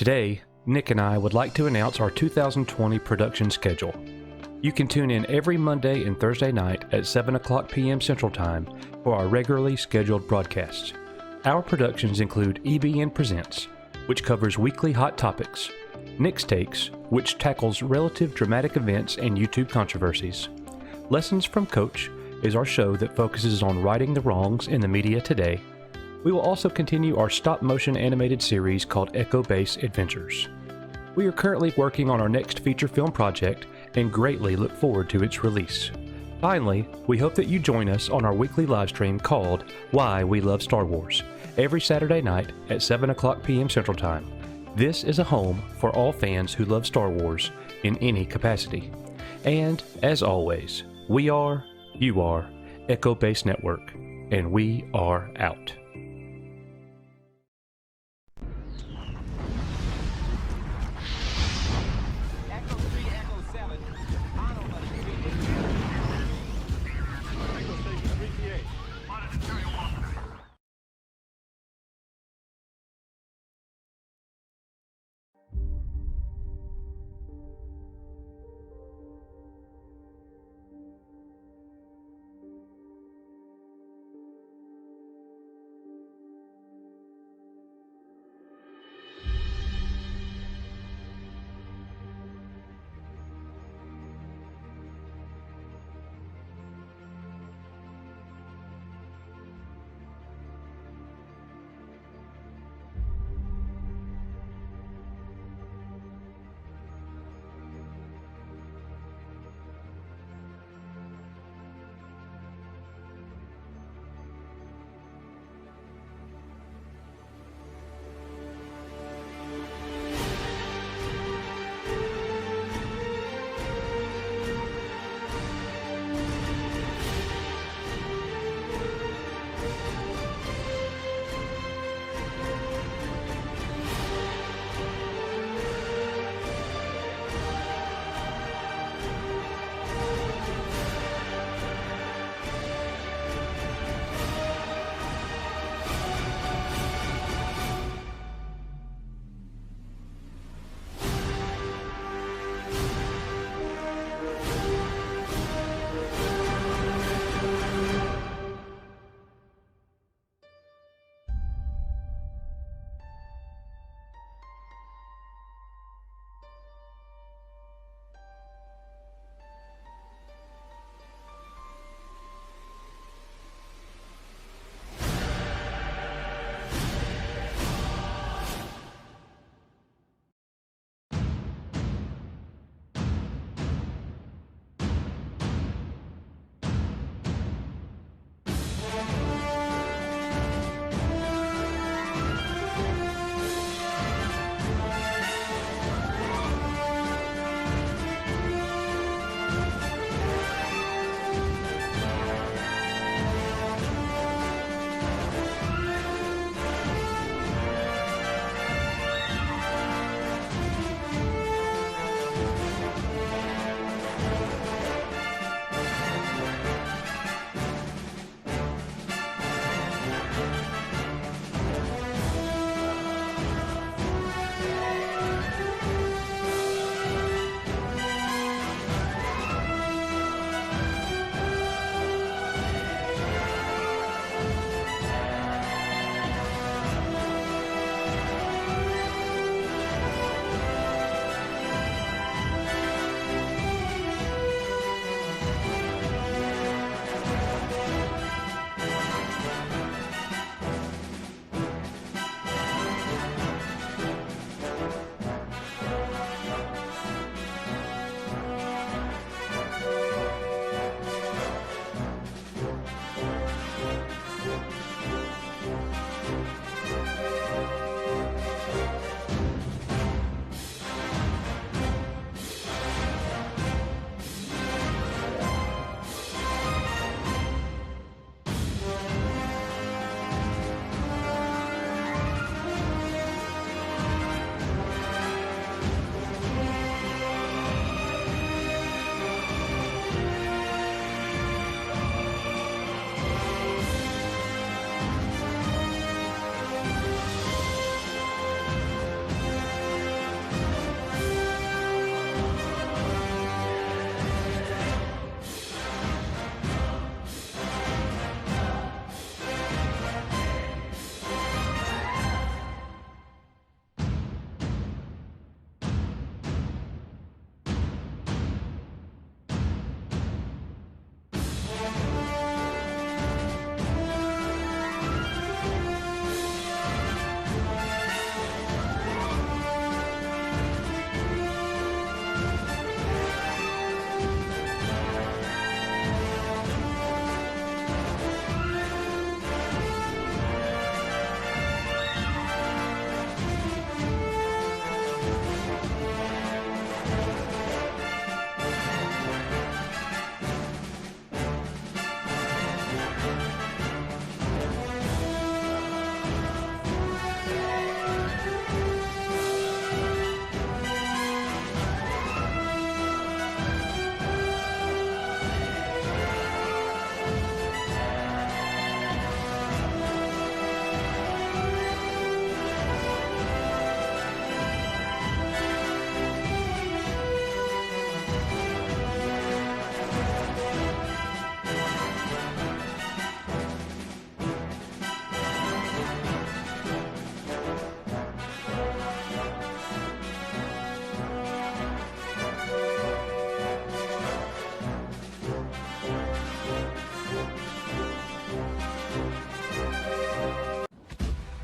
Today, Nick and I would like to announce our 2020 production schedule. You can tune in every Monday and Thursday night at 7 o'clock p.m. Central Time for our regularly scheduled broadcasts. Our productions include EBN Presents, which covers weekly hot topics, Nick's Takes, which tackles relative dramatic events and YouTube controversies. Lessons from Coach is our show that focuses on righting the wrongs in the media today. We will also continue our stop-motion animated series called Echo Base Adventures. We are currently working on our next feature film project and greatly look forward to its release. Finally, we hope that you join us on our weekly live stream called Why We Love Star Wars, every Saturday night at 7 o'clock p.m. Central Time. This is a home for all fans who love Star Wars in any capacity. And, as always, we are, you are, Echo Base Network, and we are out.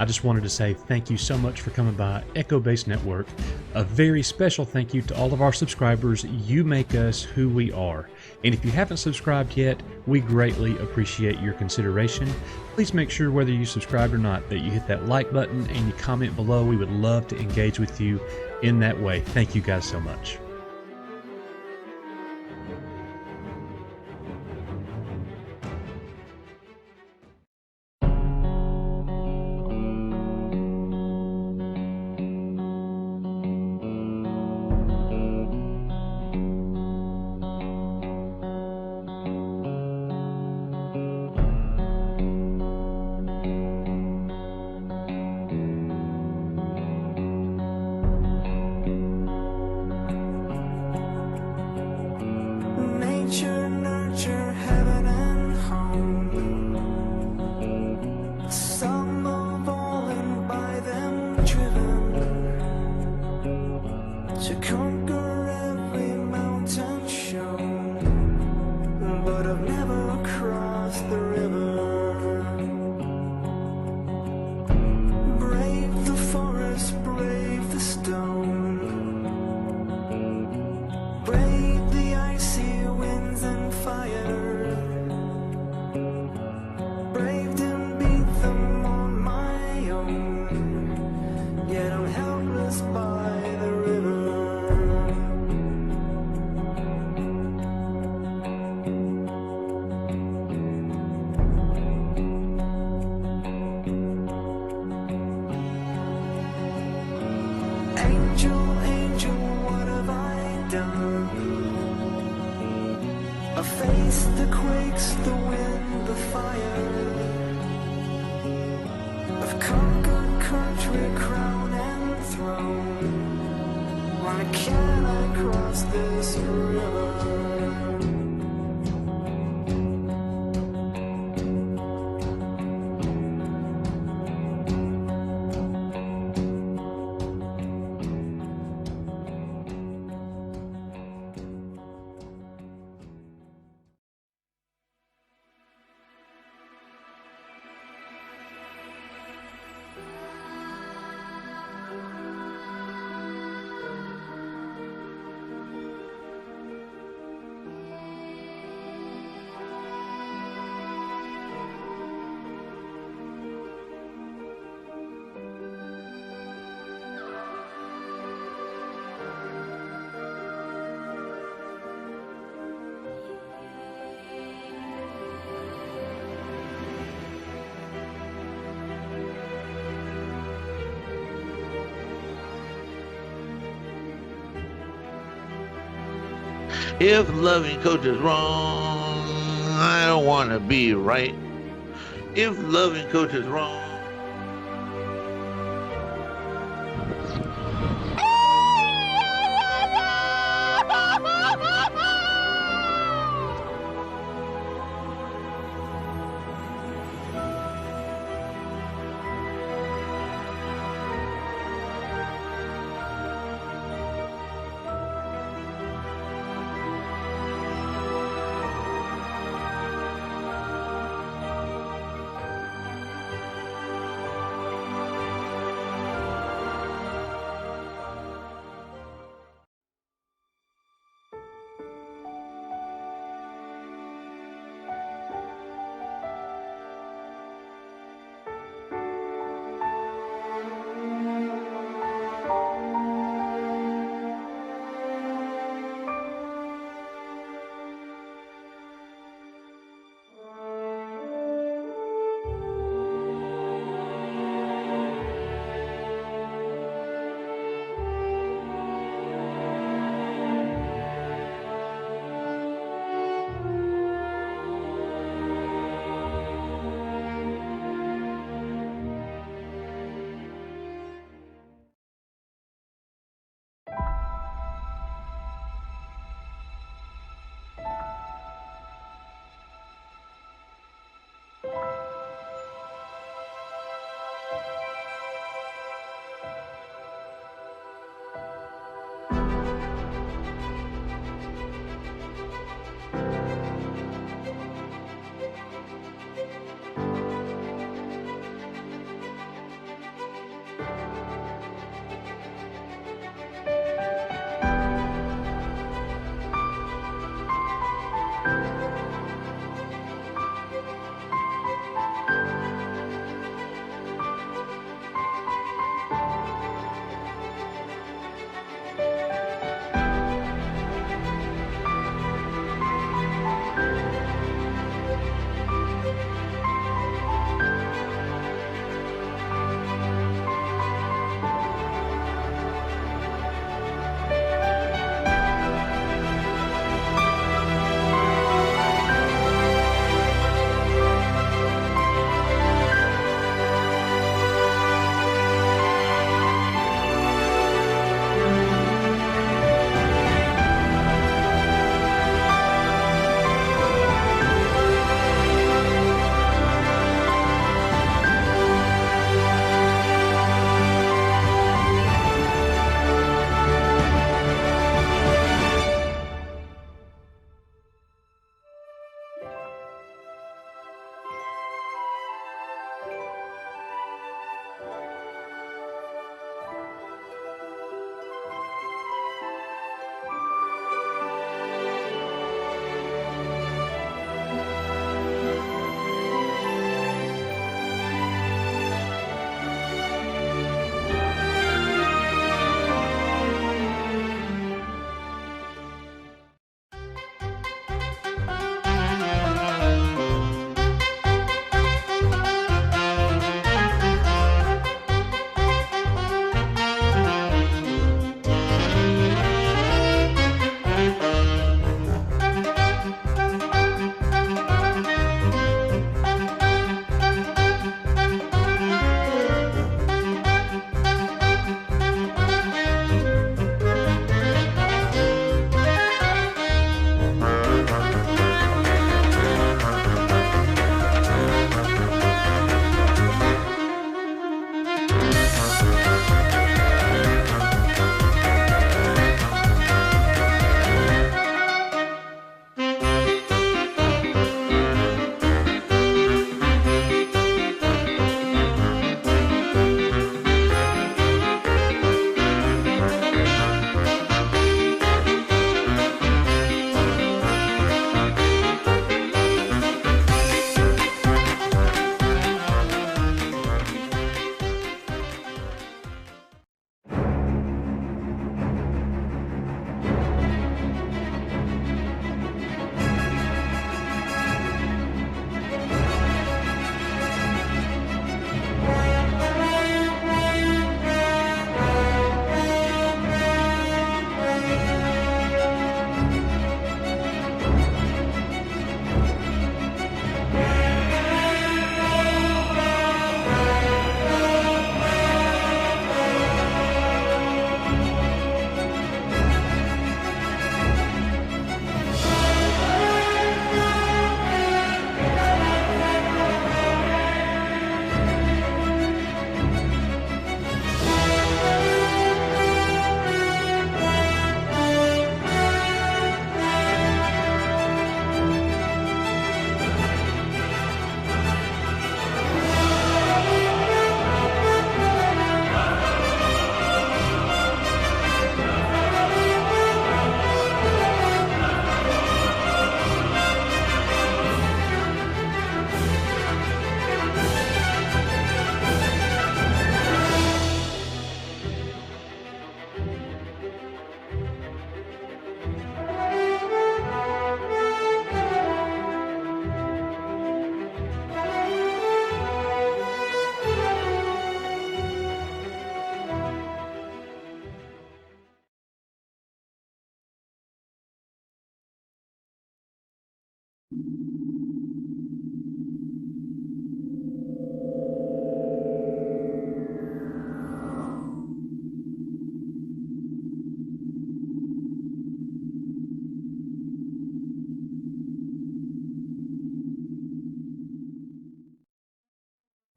I just wanted to say thank you so much for coming by Echo Base Network. A very special thank you to all of our subscribers. You make us who we are. And if you haven't subscribed yet, we greatly appreciate your consideration. Please make sure, whether you subscribed or not, that you hit that like button and you comment below. We would love to engage with you in that way. Thank you guys so much. Nature, nurture, heaven and home. Some of all and by them driven to conquer every mountain shown, but I've never crossed the river. Brave the forest, brave the stone, brave the icy winds and fire, braved and beat them on my own, yet I'm helpless by the river. Angel, angel, what have I done? I face the quakes, the wind, the fire. I've conquered country, crown and throne. Why can't I cross this river? If loving coach is wrong, I don't want to be right. If loving coach is wrong.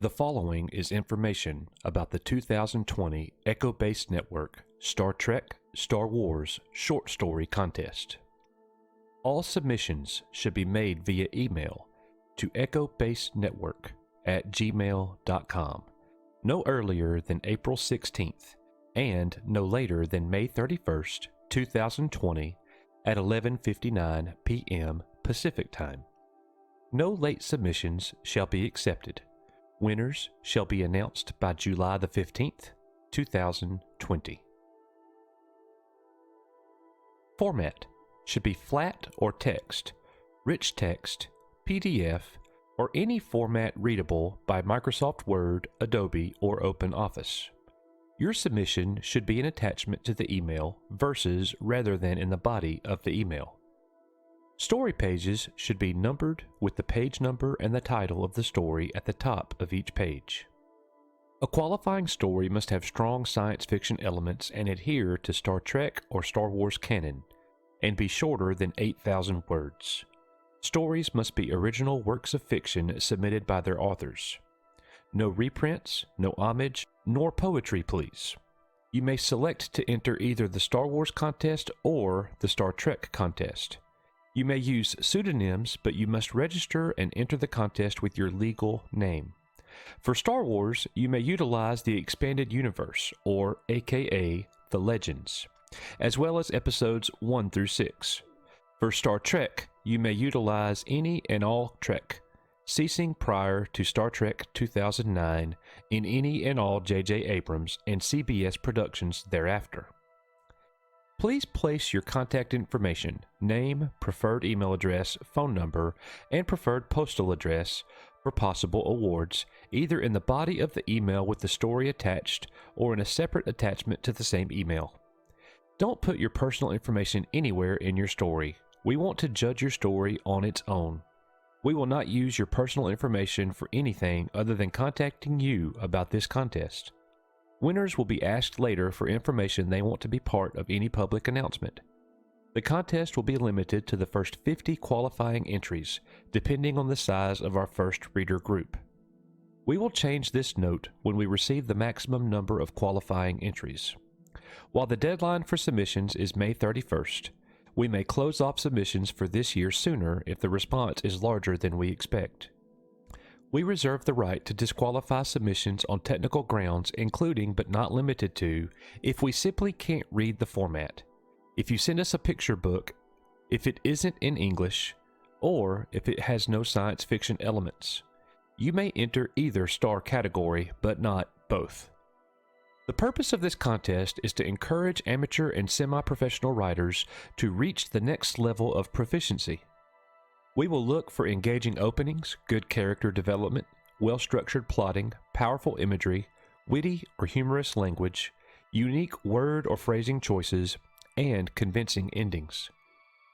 The following is information about the 2020 Echo Base Network Star Trek Star Wars Short Story Contest. All submissions should be made via email to echobasenetwork@gmail.com no earlier than April 16th and no later than May 31st, 2020 at 11:59 p.m. Pacific Time. No late submissions shall be accepted. Winners shall be announced by July the 15th, 2020. Format should be flat or text, rich text, PDF, or any format readable by Microsoft Word, Adobe, or OpenOffice. Your submission should be an attachment to the email versus rather than in the body of the email. Story pages should be numbered with the page number and the title of the story at the top of each page. A qualifying story must have strong science fiction elements and adhere to Star Trek or Star Wars canon, and be shorter than 8,000 words. Stories must be original works of fiction submitted by their authors. No reprints, no homage, nor poetry, please. You may select to enter either the Star Wars contest or the Star Trek contest. You may use pseudonyms, but you must register and enter the contest with your legal name. For Star Wars, you may utilize the Expanded Universe, or aka The Legends, as well as episodes 1 through 6. For Star Trek, you may utilize any and all Trek, ceasing prior to Star Trek 2009 in any and all J.J. Abrams and CBS productions thereafter. Please place your contact information, name, preferred email address, phone number, and preferred postal address for possible awards, either in the body of the email with the story attached or in a separate attachment to the same email. Don't put your personal information anywhere in your story. We want to judge your story on its own. We will not use your personal information for anything other than contacting you about this contest. Winners will be asked later for information they want to be part of any public announcement. The contest will be limited to the first 50 qualifying entries, depending on the size of our first reader group. We will change this note when we receive the maximum number of qualifying entries. While the deadline for submissions is May 31st, we may close off submissions for this year sooner if the response is larger than we expect. We reserve the right to disqualify submissions on technical grounds, including but not limited to if we simply can't read the format, if you send us a picture book, if it isn't in English, or if it has no science fiction elements. You may enter either star category, but not both. The purpose of this contest is to encourage amateur and semi-professional writers to reach the next level of proficiency. We will look for engaging openings, good character development, well-structured plotting, powerful imagery, witty or humorous language, unique word or phrasing choices, and convincing endings.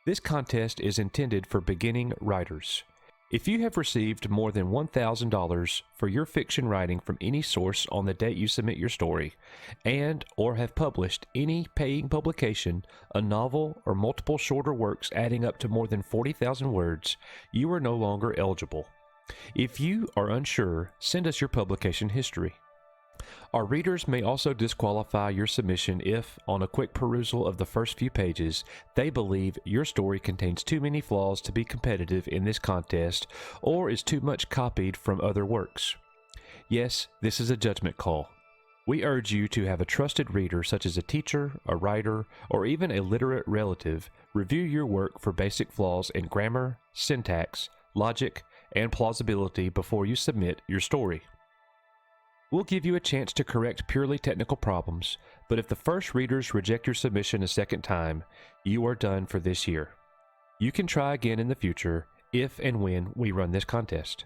This contest is intended for beginning writers. If you have received more than $1,000 for your fiction writing from any source on the date you submit your story, and or have published any paying publication, a novel, or multiple shorter works adding up to more than 40,000 words, you are no longer eligible. If you are unsure, send us your publication history. Our readers may also disqualify your submission if, on a quick perusal of the first few pages, they believe your story contains too many flaws to be competitive in this contest or is too much copied from other works. Yes, this is a judgment call. We urge you to have a trusted reader such as a teacher, a writer, or even a literate relative review your work for basic flaws in grammar, syntax, logic, and plausibility before you submit your story. We'll give you a chance to correct purely technical problems, but if the first readers reject your submission a second time, you are done for this year. You can try again in the future if and when we run this contest.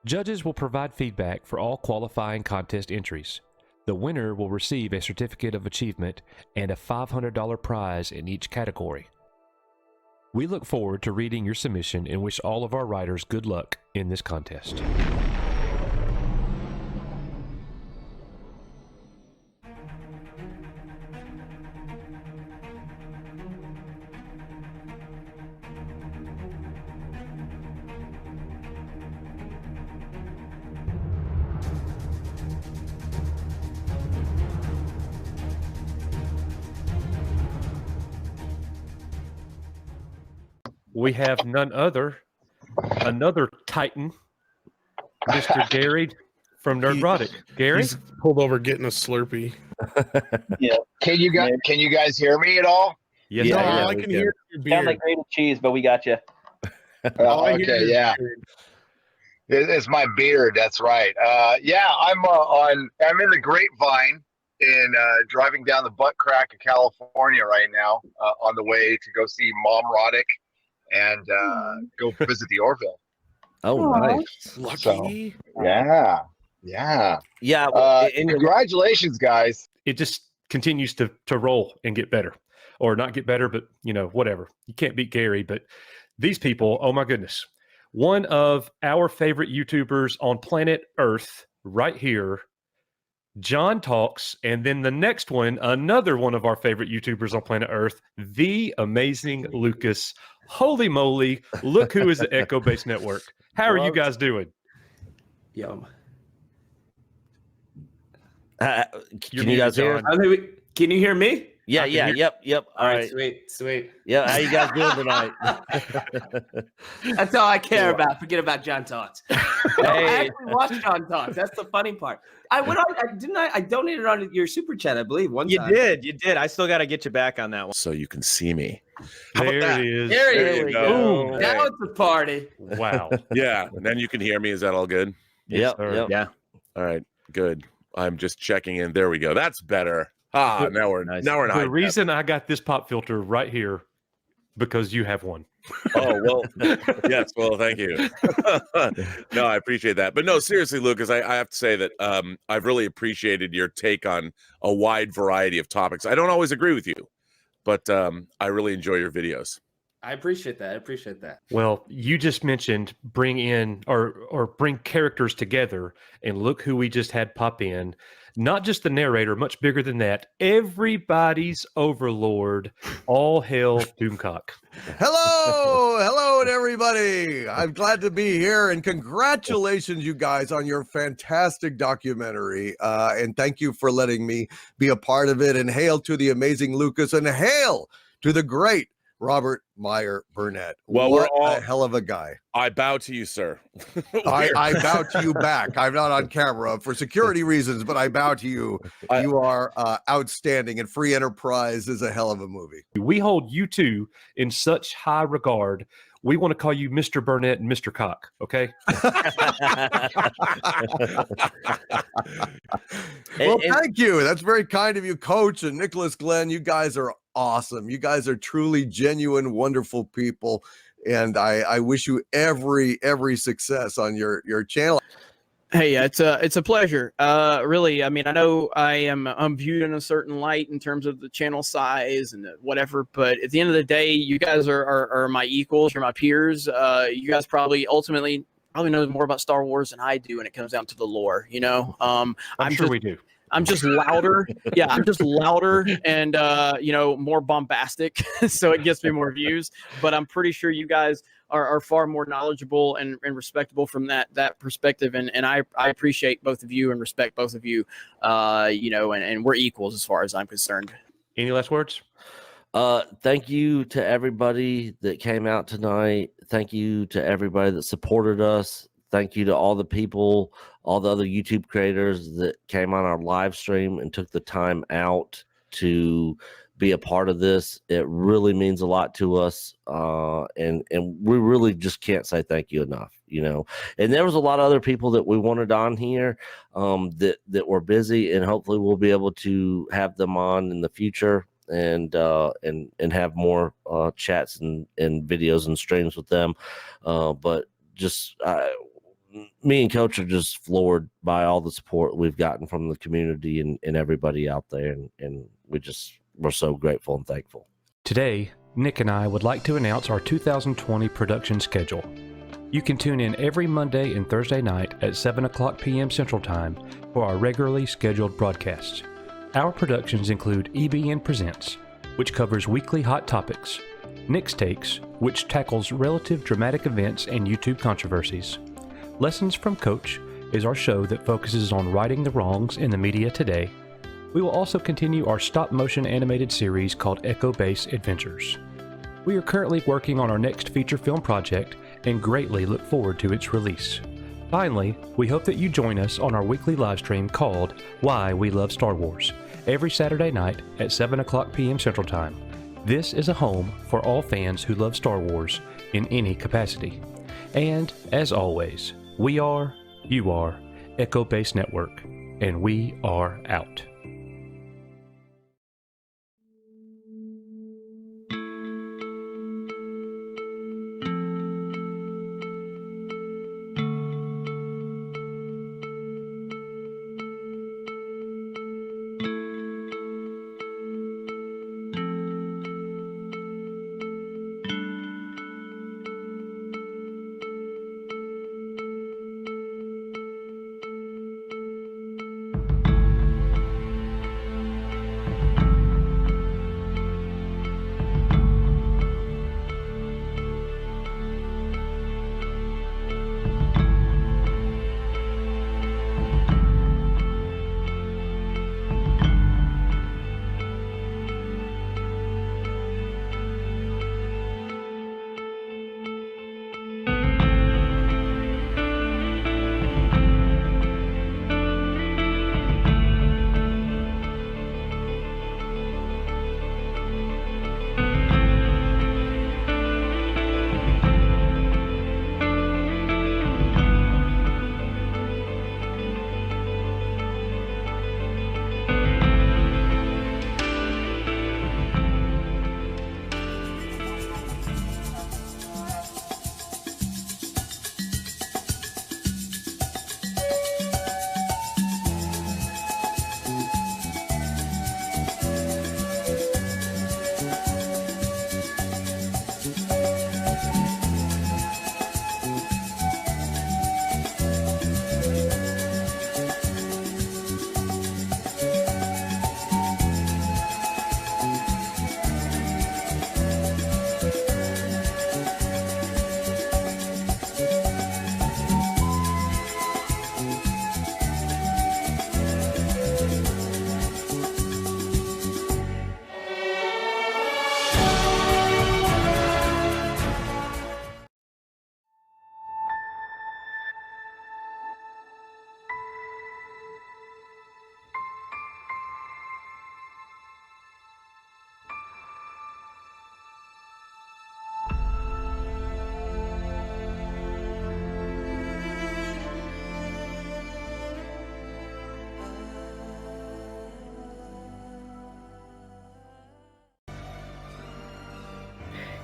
Judges will provide feedback for all qualifying contest entries. The winner will receive a certificate of achievement and a $500 prize in each category. We look forward to reading your submission and wish all of our writers good luck in this contest. We have another Titan, Mr. Gary from Nerdrotic. Gary? He's pulled over getting a Slurpee. Yeah. Can you guys hear me at all? Yes, No, I I can hear your Sound beard. like grated cheese, but we got you. All I hear Okay, is yeah. beard. It's my beard. That's right. Yeah, I'm in the Grapevine and driving down the butt crack of California right now on the way to go see Mom Roddick and go visit the Orville. Oh, nice. Lucky. Yeah. Yeah. And Congratulations, guys. it just continues to roll and get better, or not get better, but whatever. You can't beat Gary, but these people, oh my goodness. One of our favorite YouTubers on planet Earth right here, John Talks, and then the next one, another one of our favorite YouTubers on planet Earth, the amazing Lucas. Holy moly, look who is the Echo Base Network. How are you guys doing? Yum. You're can you guys muted, hear? John. Can you hear me? Yeah, I can yeah, hear- yep. All right, sweet. Yeah, how you guys doing tonight? That's all I care about. Forget about John Talks. No, I Hey. actually watched John Talks. That's the funny part. I went on. I donated on your super chat, I believe. One You time. did. I still got to get you back on that one. So you can see me. How about There that? it is. There we you go. go. Now it's a party. Wow. Yeah, and then you can hear me. Is that all good? Yes, sir. Yep. Yeah. All right, good. I'm just checking in. There we go. That's better. Now we're Nice. now we're in high The def. reason I got this pop filter right here, because you have one. Oh well, yes. Well, thank you. No, I appreciate that. But no, seriously, Lucas, I have to say that I've really appreciated your take on a wide variety of topics. I don't always agree with you, but I really enjoy your videos. I appreciate that. Well, you just mentioned bring in or bring characters together, and look who we just had pop in. Not just the narrator, much bigger than that. Everybody's overlord. All hail Doomcock. Hello, and everybody. I'm glad to be here, and congratulations, you guys, on your fantastic documentary. And thank you for letting me be a part of it. And hail to the amazing Lucas, and hail to the great Robert Meyer Burnett. Well, what we're all- a hell of a guy. I bow to you, sir. I bow to you back. I'm not on camera for security reasons, but I bow to you. You are outstanding, and Free Enterprise is a hell of a movie. We hold you two in such high regard. We want to call you Mr. Burnett and Mr. Cock, okay? Well, thank you. That's very kind of you, Coach and Nicholas Glenn. You guys are awesome. You guys are truly genuine, wonderful people, and I wish you every success on your channel. Hey, it's a pleasure. Really, I mean, I know I'm viewed in a certain light in terms of the channel size and whatever, but at the end of the day, you guys are my equals. You're my peers. You guys probably ultimately know more about Star Wars than I do when it comes down to the lore. I'm sure we do. I'm just louder. Yeah, I'm just louder and more bombastic, so it gets me more views. But I'm pretty sure you guys are far more knowledgeable and respectable from that perspective. And I appreciate both of you and respect both of you. And we're equals as far as I'm concerned. Any last words? Thank you to everybody that came out tonight. Thank you to everybody that supported us. Thank you to all the people, all the other YouTube creators that came on our live stream and took the time out to be a part of this. It really means a lot to us. And we really just can't say thank you enough, And there was a lot of other people that we wanted on here that were busy, and hopefully we'll be able to have them on in the future and have more chats and videos and streams with them. But just me and Coach are just floored by all the support we've gotten from the community and everybody out there, and we're so grateful and thankful. Today, Nick and I would like to announce our 2020 production schedule. You can tune in every Monday and Thursday night at 7 o'clock p.m. Central Time for our regularly scheduled broadcasts. Our productions include EBN Presents, which covers weekly hot topics, Nick's Takes, which tackles relative dramatic events and YouTube controversies. Lessons from Coach is our show that focuses on righting the wrongs in the media today. We will also continue our stop-motion animated series called Echo Base Adventures. We are currently working on our next feature film project and greatly look forward to its release. Finally, we hope that you join us on our weekly live stream called Why We Love Star Wars, every Saturday night at 7 o'clock p.m. Central Time. This is a home for all fans who love Star Wars in any capacity. And, as always, we are, you are, Echo Base Network, and we are out.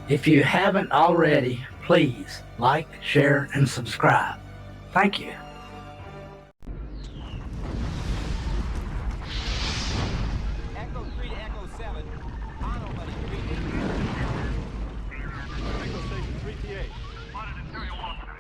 If you haven't already, please like, share, and subscribe. Thank you. Echo 3 to Echo 7. Auto, buddy. Echo Station 3PA. Spotted Imperial Officer.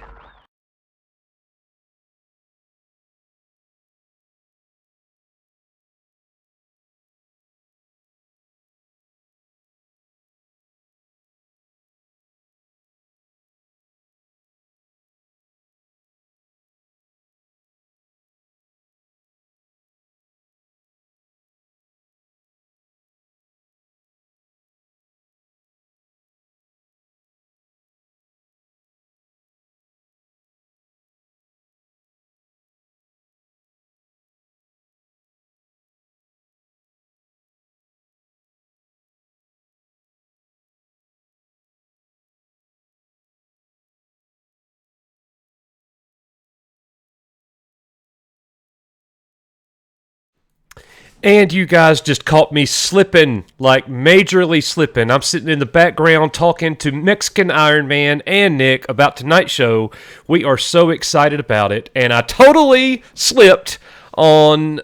And you guys just caught me slipping, like majorly slipping. I'm sitting in the background talking to Mexican Iron Man and Nick about tonight's show. We are so excited about it. And I totally slipped on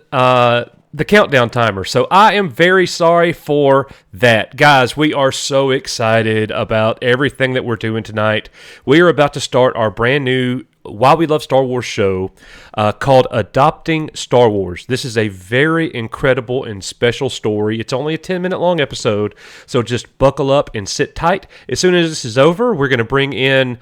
the countdown timer. So I am very sorry for that. Guys, we are so excited about everything that we're doing tonight. We are about to start our brand new Why We Love Star Wars show called Adopting Star Wars. This is a very incredible and special story. It's only a 10-minute long episode, so just buckle up and sit tight. As soon as this is over, we're going to bring in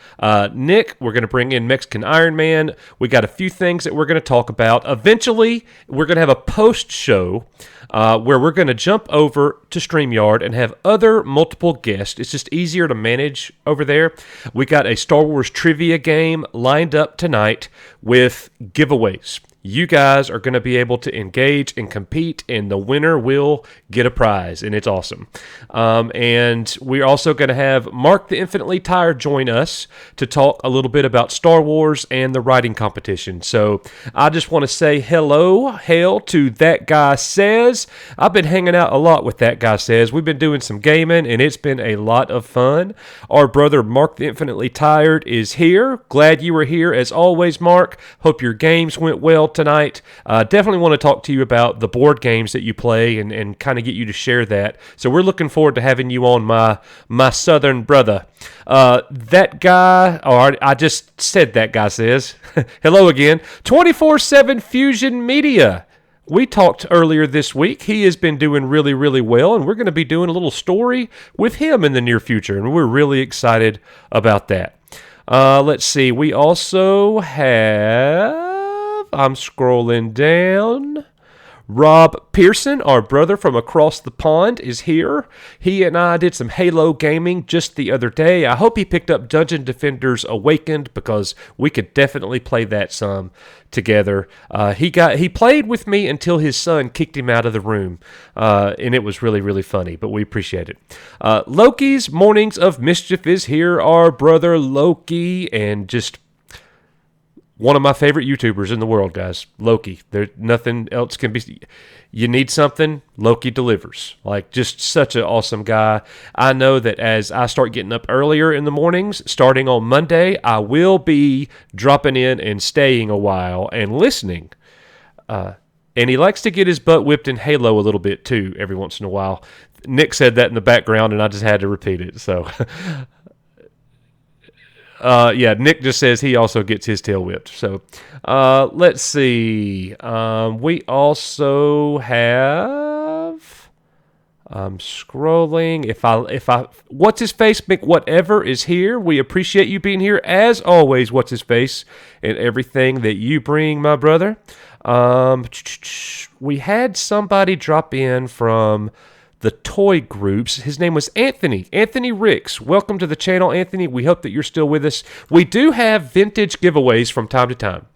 Nick. We're going to bring in Mexican Iron Man. We got a few things that we're going to talk about. Eventually, we're going to have a post-show where we're going to jump over to StreamYard and have other multiple guests. It's just easier to manage over there. We got a Star Wars trivia game lined up tonight with giveaways. You guys are going to be able to engage and compete, and the winner will get a prize, and it's awesome. And we're also going to have Mark the Infinitely Tired join us to talk a little bit about Star Wars and the writing competition. So I just want to say hail to That Guy Says. I've been hanging out a lot with That Guy Says. We've been doing some gaming, and it's been a lot of fun. Our brother Mark the Infinitely Tired is here. Glad you were here as always, Mark. Hope your games went well tonight. Definitely want to talk to you about the board games that you play and kind of get you to share that. So we're looking forward to having you on, my southern brother. That guy, or I just said That Guy Says. Hello again. 24/7 Fusion Media. We talked earlier this week. He has been doing really, really well, and we're going to be doing a little story with him in the near future, and we're really excited about that. Let's see. We also have... I'm scrolling down. Rob Pearson, our brother from across the pond, is here. He and I did some Halo gaming just the other day. I hope he picked up Dungeon Defenders Awakened, because we could definitely play that some together. He played with me until his son kicked him out of the room, and it was really, really funny, but we appreciate it. Loki's Mornings of Mischief is here, our brother Loki, and just one of my favorite YouTubers in the world, guys. Loki. There, nothing else can be. You need something, Loki delivers. Like, just such an awesome guy. I know that as I start getting up earlier in the mornings, starting on Monday, I will be dropping in and staying a while and listening. And he likes to get his butt whipped in Halo a little bit too, every once in a while. Nick said that in the background, and I just had to repeat it. So. Yeah, Nick just says he also gets his tail whipped. So, let's see. We also have. I'm scrolling. If I, what's his face? McWhatever is here. We appreciate you being here as always. What's his face and everything that you bring, my brother. We had somebody drop in from the toy groups. His name was Anthony Ricks. Welcome to the channel, Anthony. We hope that you're still with us. We do have vintage giveaways from time to time.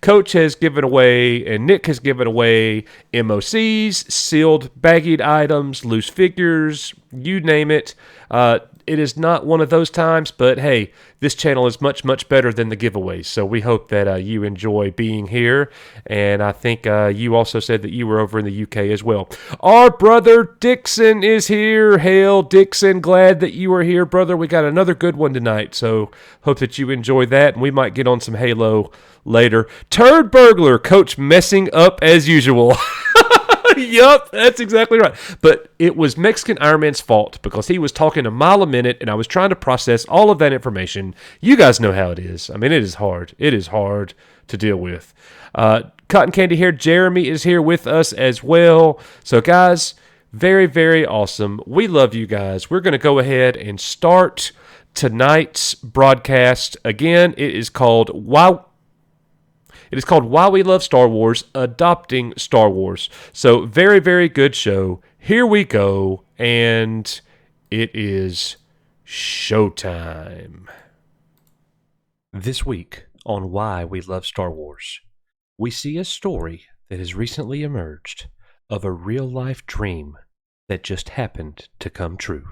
Coach has given away, and Nick has given away MOCs, sealed baggied items, loose figures, you name it. It is not one of those times, but hey, this channel is much, much better than the giveaways. So we hope that you enjoy being here. And I think you also said that you were over in the UK as well. Our brother Dixon is here. Hail, Dixon. Glad that you are here, brother. We got another good one tonight. So hope that you enjoy that. And we might get on some Halo later. Turd Burglar, Coach messing up as usual. Yup, that's exactly right. But it was Mexican Iron Man's fault because he was talking a mile a minute and I was trying to process all of that information. You guys know how it is. I mean, it is hard. It is hard to deal with. Cotton Candy Hair Jeremy is here with us as well. So, guys, very, very awesome. We love you guys. We're going to go ahead and start tonight's broadcast. Again, it is called Why We Love Star Wars, Adopting Star Wars. So, very, very good show. Here we go, and it is showtime. This week on Why We Love Star Wars, we see a story that has recently emerged of a real-life dream that just happened to come true.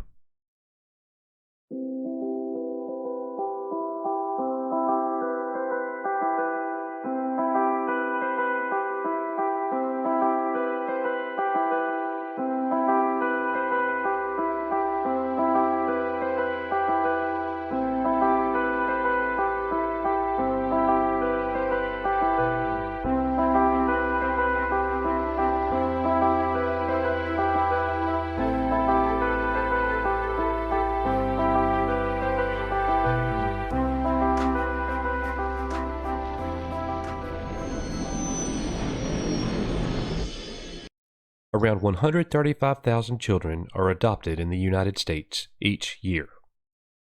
Around 135,000 children are adopted in the United States each year.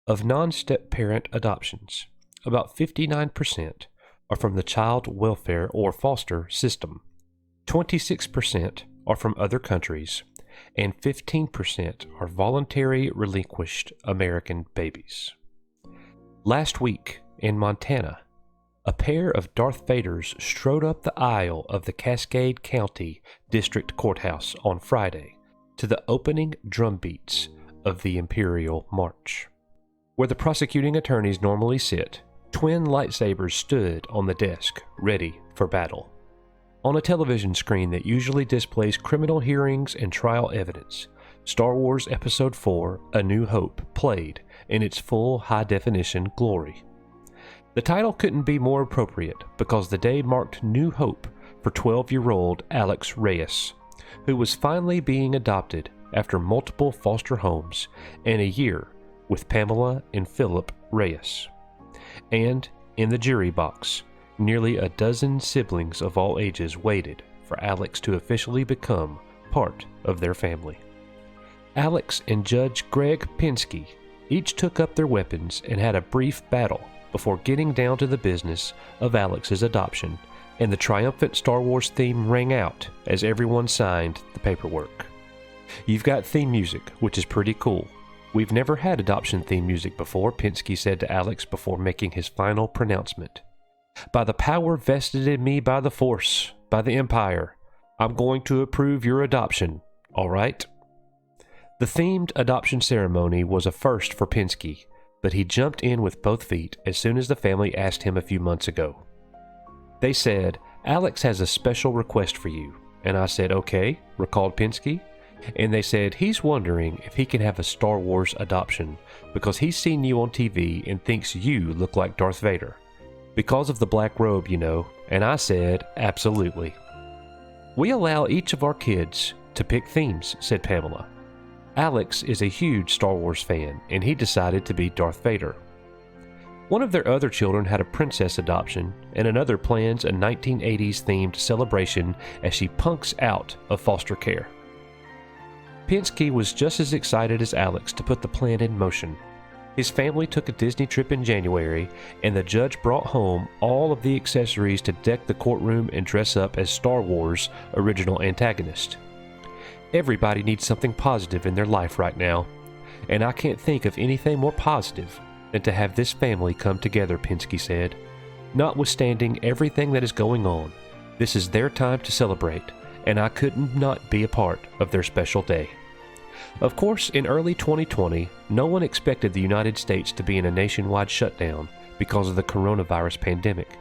Of non-step parent adoptions, about 59% are from the child welfare or foster system, 26% are from other countries, and 15% are voluntary relinquished American babies. Last week in Montana, a pair of Darth Vaders strode up the aisle of the Cascade County District Courthouse on Friday to the opening drum beats of the Imperial March. Where the prosecuting attorneys normally sit, twin lightsabers stood on the desk, ready for battle. On a television screen that usually displays criminal hearings and trial evidence, Star Wars Episode 4: A New Hope played in its full high-definition glory. The title couldn't be more appropriate because the day marked New Hope for 12-year-old Alex Reyes, who was finally being adopted after multiple foster homes and a year with Pamela and Philip Reyes. And in the jury box, nearly a dozen siblings of all ages waited for Alex to officially become part of their family. Alex and Judge Greg Pinsky each took up their weapons and had a brief battle before getting down to the business of Alex's adoption, and the triumphant Star Wars theme rang out as everyone signed the paperwork. You've got theme music, which is pretty cool. We've never had adoption theme music before, Pinsky said to Alex before making his final pronouncement. By the power vested in me by the Force, by the Empire, I'm going to approve your adoption, all right? The themed adoption ceremony was a first for Pinsky, but he jumped in with both feet as soon as the family asked him a few months ago. They said, "Alex has a special request for you," and I said, "Okay," recalled Pinsky. And they said he's wondering if he can have a Star Wars adoption because he's seen you on TV and thinks you look like Darth Vader. Because of the black robe, you know. And I said, absolutely. We allow each of our kids to pick themes, said Pamela. Alex is a huge Star Wars fan, and he decided to be Darth Vader. One of their other children had a princess adoption, and another plans a 1980s themed celebration as she punks out of foster care. Pinsky was just as excited as Alex to put the plan in motion. His family took a Disney trip in January, and the judge brought home all of the accessories to deck the courtroom and dress up as Star Wars' original antagonist. Everybody needs something positive in their life right now, and I can't think of anything more positive than to have this family come together, Pinsky said. Notwithstanding everything that is going on, this is their time to celebrate, and I couldn't not be a part of their special day. Of course, in early 2020, no one expected the United States to be in a nationwide shutdown because of the coronavirus pandemic.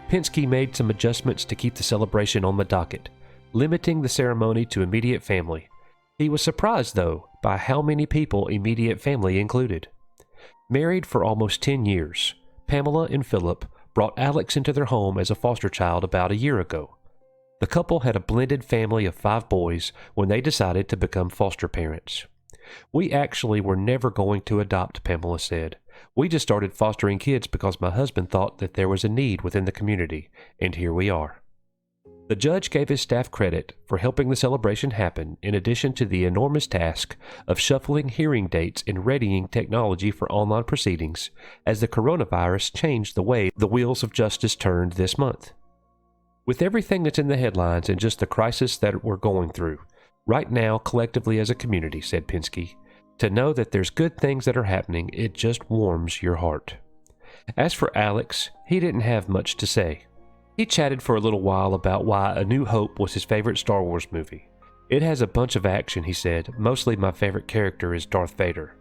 Pinsky made some adjustments to keep the celebration on the docket, limiting the ceremony to immediate family. He was surprised, though, by how many people immediate family included. Married for almost 10 years, Pamela and Philip brought Alex into their home as a foster child about a year ago. The couple had a blended family of 5 boys when they decided to become foster parents. We actually were never going to adopt, Pamela said. We just started fostering kids because my husband thought that there was a need within the community, and here we are. The judge gave his staff credit for helping the celebration happen, in addition to the enormous task of shuffling hearing dates and readying technology for online proceedings, as the coronavirus changed the way the wheels of justice turned this month. With everything that's in the headlines and just the crisis that we're going through, right now collectively as a community, said Pinsky, to know that there's good things that are happening, it just warms your heart. As for Alex, he didn't have much to say. He chatted for a little while about why A New Hope was his favorite Star Wars movie. It has a bunch of action, he said. Mostly my favorite character is Darth Vader.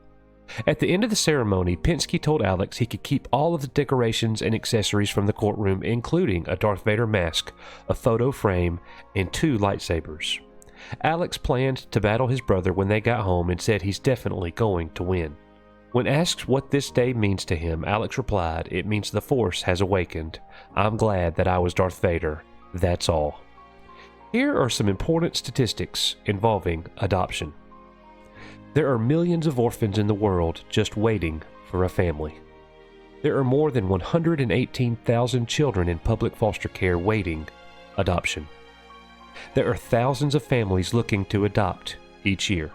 At the end of the ceremony, Pinsky told Alex he could keep all of the decorations and accessories from the courtroom, including a Darth Vader mask, a photo frame, and 2 lightsabers. Alex planned to battle his brother when they got home and said he's definitely going to win. When asked what this day means to him, Alex replied, "It means the Force has awakened. I'm glad that I was Darth Vader. That's all." Here are some important statistics involving adoption. There are millions of orphans in the world just waiting for a family. There are more than 118,000 children in public foster care waiting adoption. There are thousands of families looking to adopt each year.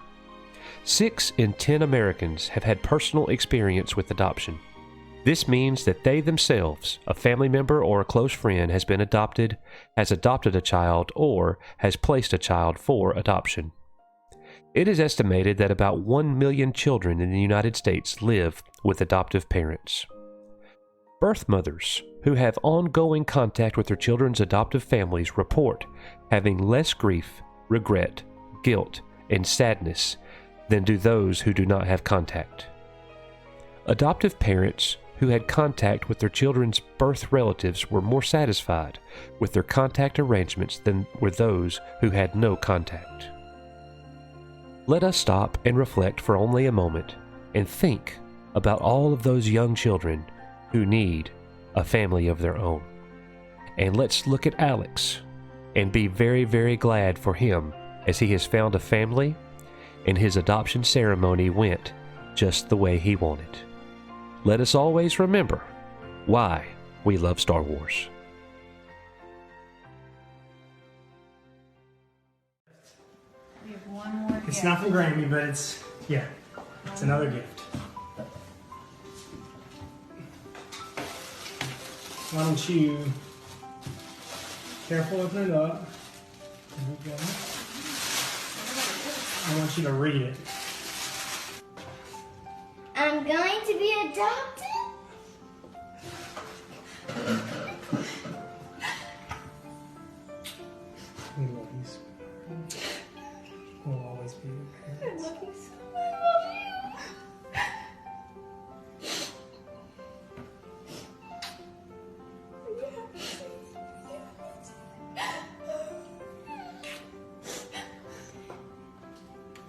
6 in 10 Americans have had personal experience with adoption. This means that they themselves, a family member or a close friend, has been adopted, has adopted a child, or has placed a child for adoption. It is estimated that about 1 million children in the United States live with adoptive parents. Birth mothers who have ongoing contact with their children's adoptive families report having less grief, regret, guilt, and sadness than do those who do not have contact. Adoptive parents who had contact with their children's birth relatives were more satisfied with their contact arrangements than were those who had no contact. Let us stop and reflect for only a moment and think about all of those young children who need a family of their own. And let's look at Alex and be very, very glad for him as he has found a family and his adoption ceremony went just the way he wanted. Let us always remember why we love Star Wars. It's not from Grammy, but it's another gift. Why don't you careful open it up? There we go. I want you to read it. I'm going to be adopted? We love you, sweetheart. We'll always be your parents. I love you so much. I love you.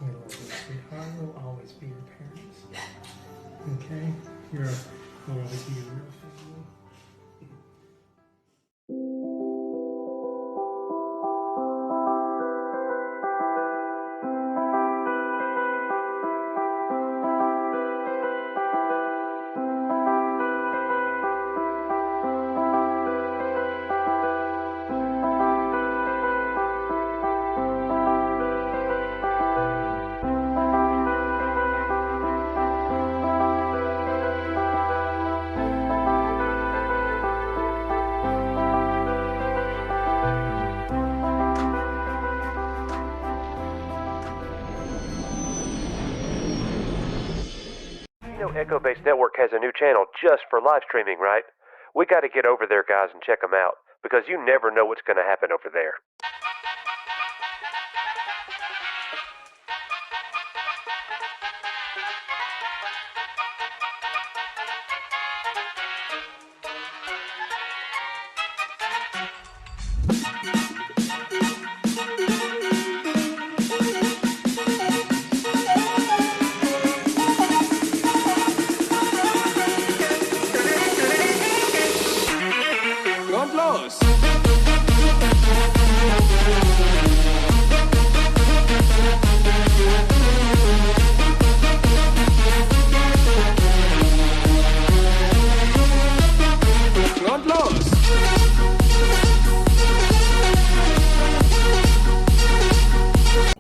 We love you, sweetheart. We'll always be your parents. Okay? We'll always be your real family. Echo Base Network has a new channel just for live streaming, right? We got to get over there, guys, and check them out, because you never know what's going to happen over there.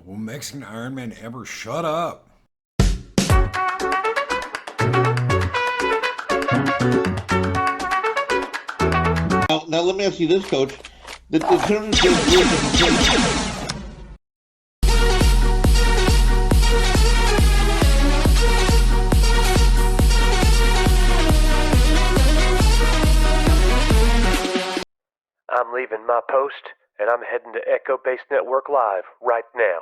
Will Mexican Iron Man ever shut up? Now let me ask you this, Coach. The terms I'm leaving my post, and I'm heading to Echo Base Network Live right now.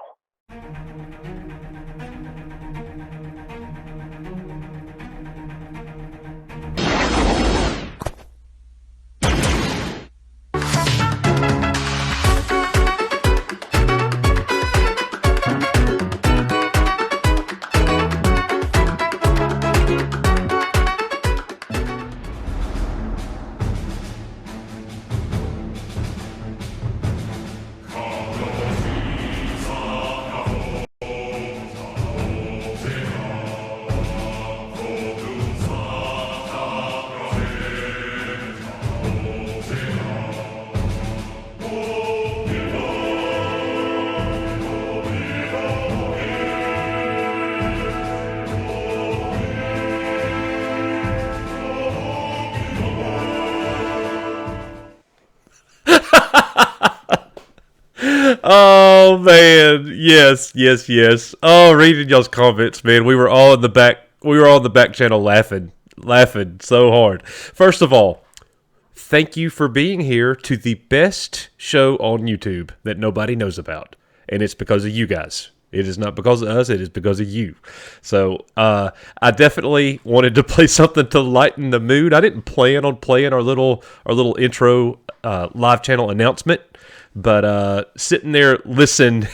Oh man, yes. Oh, reading y'all's comments, man. We were all in the back. We were all in the back channel laughing so hard. First of all, thank you for being here to the best show on YouTube that nobody knows about, and it's because of you guys. It is not because of us. It is because of you. So I definitely wanted to play something to lighten the mood. I didn't plan on playing our little intro live channel announcement, but sitting there listening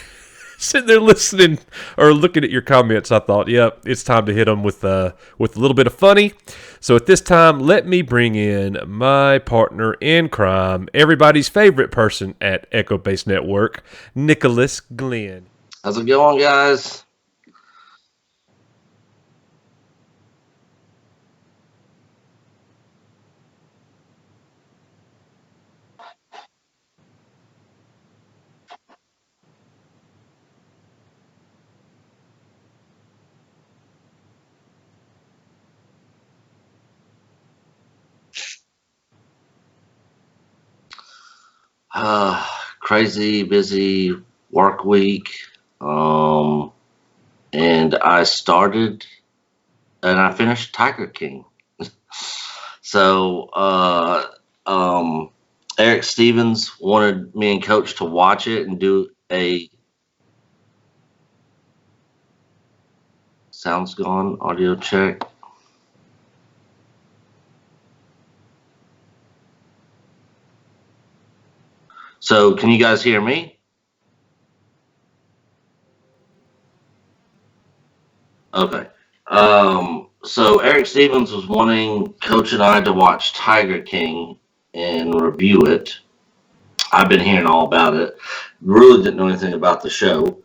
or looking at your comments, I thought, yep, it's time to hit them with a little bit of funny. So at this time, let me bring in my partner in crime, everybody's favorite person at Echo Base Network, Nicholas Glenn. How's it going, guys? Crazy busy work week. And I started and I finished Tiger King. So Eric Stevens wanted me and Coach to watch it and do a sound's gone, audio check. So can you guys hear me? Okay. So Eric Stevens was wanting Coach and I to watch Tiger King and review it. I've been hearing all about it. Really didn't know anything about the show.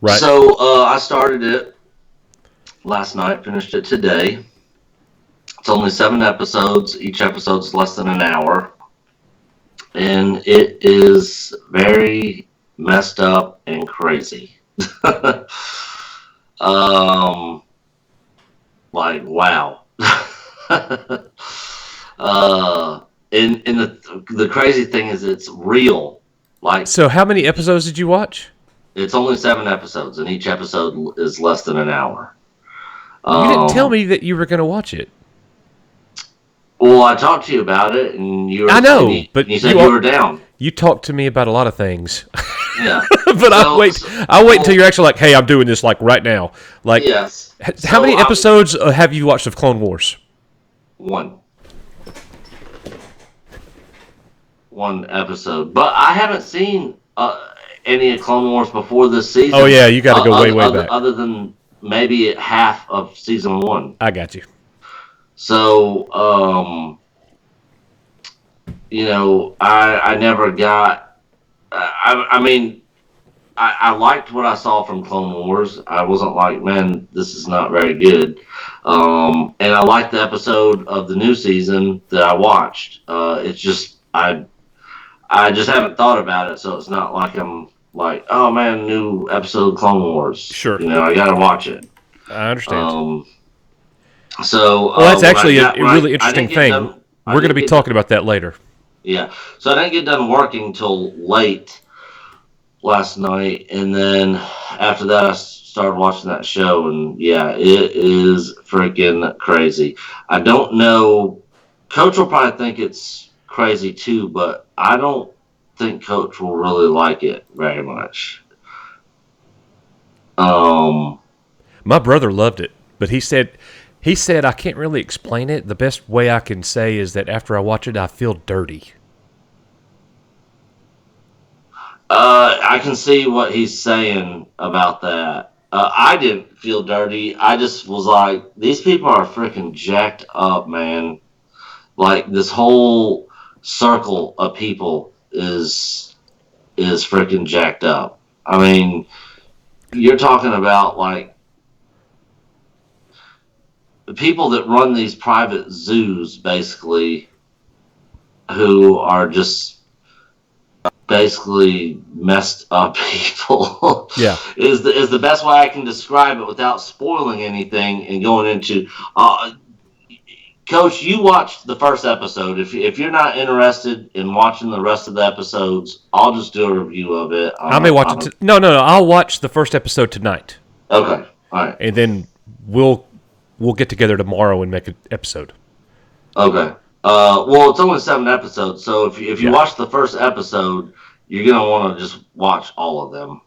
Right. So I started it last night, finished it today. It's only 7 episodes. Each episode's less than an hour. And it is very messed up and crazy. Like, wow. And the crazy thing is it's real. Like, so how many episodes did you watch? It's only 7 episodes, and each episode is less than an hour. You didn't tell me that you were going to watch it. Well, I talked to you about it, and you were, I know, but you said you were down. You talked to me about a lot of things. Yeah. But I'll wait until you're actually like, hey, I'm doing this like right now. Like, yes. How many episodes have you watched of Clone Wars? 1 episode. But I haven't seen any of Clone Wars before this season. Oh, yeah, you got to go way back. Other than maybe half of season 1. I got you. So, you know, I never got, I mean, I liked what I saw from Clone Wars. I wasn't like, man, this is not very good. And I liked the episode of the new season that I watched. It's just, I just haven't thought about it. So it's not like I'm like, oh man, new episode of Clone Wars. Sure. You know, I got to watch it. I understand. So, well, that's actually a really interesting thing. We're going to be talking about that later. Yeah. So I didn't get done working till late last night, and then after that I started watching that show, and yeah, it is freaking crazy. I don't know, Coach will probably think it's crazy too, but I don't think Coach will really like it very much. My brother loved it, but he said I can't really explain it. The best way I can say is that after I watch it, I feel dirty. I can see what he's saying about that. I didn't feel dirty. I just was like, these people are freaking jacked up, man. Like, this whole circle of people is freaking jacked up. I mean, you're talking about, like, the people that run these private zoos, basically, who are just basically messed up people. Yeah. is the best way I can describe it without spoiling anything and going into Coach, you watched the first episode. If you're not interested in watching the rest of the episodes, I'll just do a review of it. I may watch it. No. I'll watch the first episode tonight. Okay. All right. And then we'll get together tomorrow and make an episode. Okay. Well, it's only 7 episodes, so if you watch the first episode, you're gonna want to just watch all of them.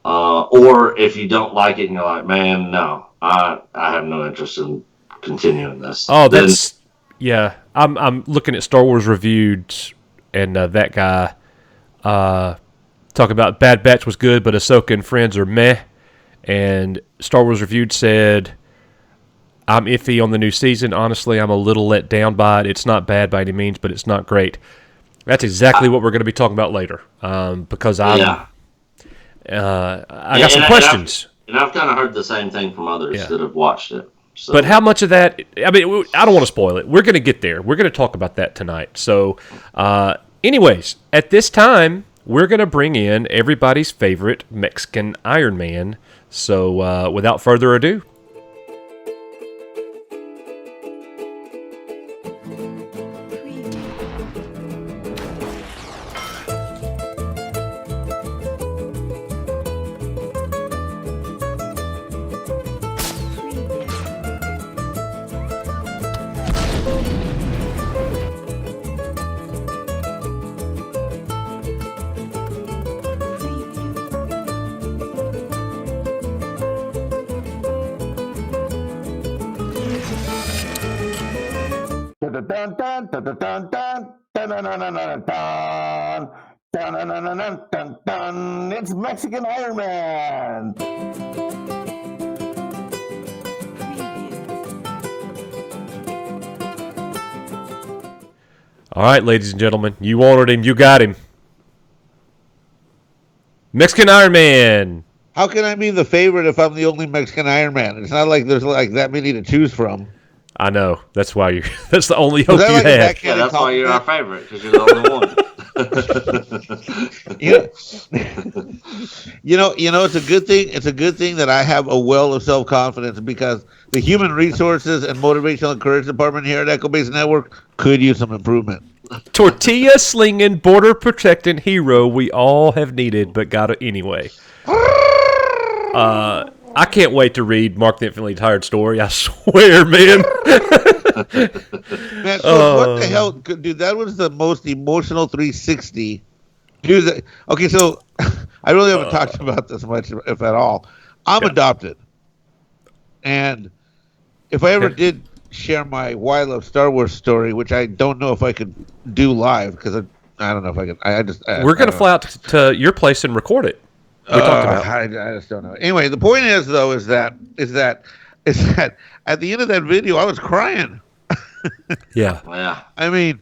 Or if you don't like it and you're like, man, no, I have no interest in continuing this. Oh, that's yeah. I'm looking at Star Wars Reviewed, and that guy talking about Bad Batch was good, but Ahsoka and Friends are meh. And Star Wars Reviewed said, I'm iffy on the new season. Honestly, I'm a little let down by it. It's not bad by any means, but it's not great. That's exactly what we're going to be talking about later. Because I got some questions. And I've kind of heard the same thing from others that have watched it. So. But how much of that? I mean, I don't want to spoil it. We're going to get there. We're going to talk about that tonight. So, anyways, at this time, we're going to bring in everybody's favorite Mexican Iron Man. So, without further ado. It's Mexican Iron Man. All right, ladies and gentlemen, you wanted him, you got him. Mexican Iron Man. How can I be the favorite if I'm the only Mexican Iron Man? It's not like there's like that many to choose from. I know. That's why you. That's the only hope you have. Yeah, that's why you're our favorite, because you're the only one. you know, it's a good thing. It's a good thing that I have a well of self-confidence, because the human resources and motivational and courage department here at Echo Base Network could use some improvement. Tortilla slinging, border protecting hero we all have needed, but got it anyway. I can't wait to read Mark the Infinitely Tired story. I swear, man. Man, so what the hell, dude? That was the most emotional 360. Dude, okay, so I really haven't talked about this much, if at all. I'm adopted, and if I ever did share my Why I Love Star Wars story, which I don't know if I could do live, because I don't know if I could. We're gonna fly out to your place and record it. We talked about. I just don't know. Anyway, the point is though is that at the end of that video I was crying. Yeah. I mean,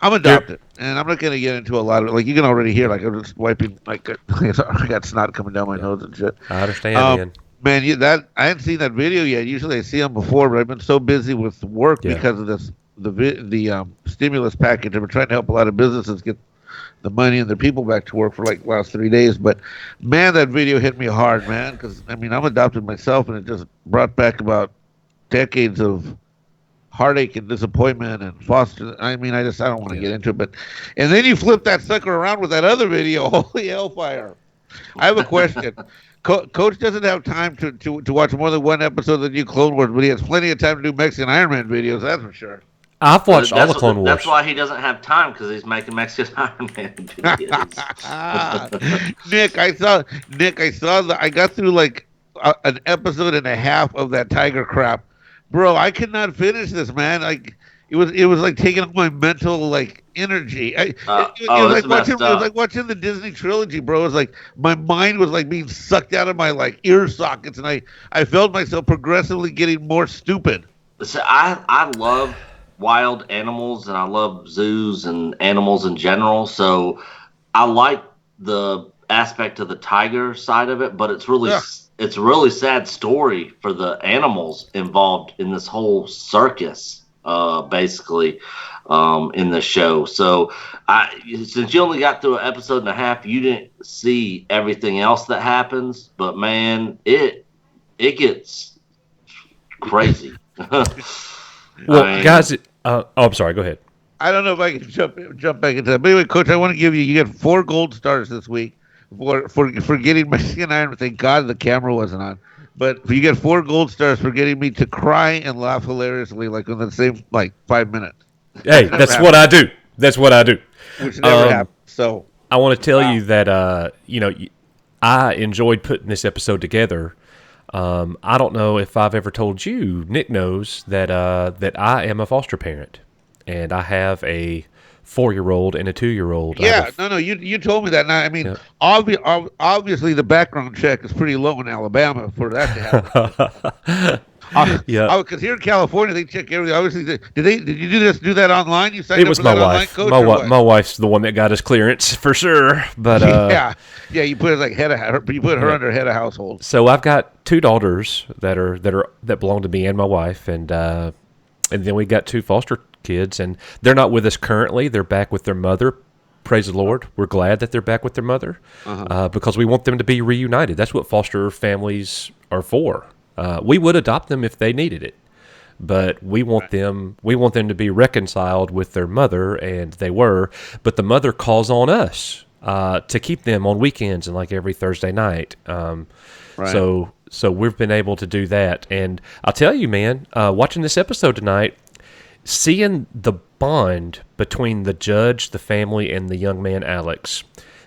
I'm adopted, and I'm not going to get into a lot of, like, you can already hear, like, I'm just wiping, like, I got snot coming down my nose and shit. I understand, man. I hadn't seen that video yet. Usually I see them before, but I've been so busy with work because of this, the stimulus package. I've been trying to help a lot of businesses get the money and their people back to work for like last 3 days. But man, that video hit me hard, man, because I mean, I'm adopted myself, and it just brought back about decades of heartache and disappointment and foster. I mean, I don't want to get into it, but and then you flip that sucker around with that other video. Holy hellfire! I have a question. Coach doesn't have time to watch more than one episode of the new Clone Wars, but he has plenty of time to do Mexican Iron Man videos. That's for sure. I've watched all the Clone Wars. That's why he doesn't have time, because he's making Mexican Iron Man videos. Nick, I saw I got through like an episode and a half of that Tiger crap, bro. I could not finish this, man. Like it was like taking up my mental like energy. It was like watching the Disney trilogy, bro. It was like my mind was like being sucked out of my like ear sockets, and I felt myself progressively getting more stupid. So I love wild animals, and I love zoos and animals in general. So I like the aspect of the tiger side of it, but it's a really sad story for the animals involved in this whole circus, basically, in the show. So since you only got through an episode and a half, you didn't see everything else that happens, but man, it gets crazy. Well, guys, I'm sorry. Go ahead. I don't know if I can jump back into that. But anyway, Coach, I want to give you get 4 gold stars this week for getting Mexican Iron. Thank God the camera wasn't on. But you get 4 gold stars for getting me to cry and laugh hilariously, like in the same 5 minutes. Hey, that's what I do. That's what I do. Which never happened. So I want to tell you that I enjoyed putting this episode together. I don't know if I've ever told you. Nick knows that I am a foster parent, and I have a 4-year-old and a 2-year-old. Yeah, no, you told me that. Now, I mean, obviously the background check is pretty low in Alabama for that to happen. Yeah, because here in California they check everything. Obviously, did you do that online? You signed it up was for my that wife. online, Coach, My wife's the one that got us clearance for sure. But yeah, you put it like you put her under head of household. So I've got 2 daughters that belong to me and my wife, and then we got 2 foster kids, and they're not with us currently. They're back with their mother. Praise the Lord. We're glad that they're back with their mother because we want them to be reunited. That's what foster families are for. We would adopt them if they needed it, but we want them to be reconciled with their mother, and they were. But the mother calls on us to keep them on weekends and like every Thursday night. So we've been able to do that. And I'll tell you, man, watching this episode tonight, seeing the bond between the judge, the family, and the young man Alex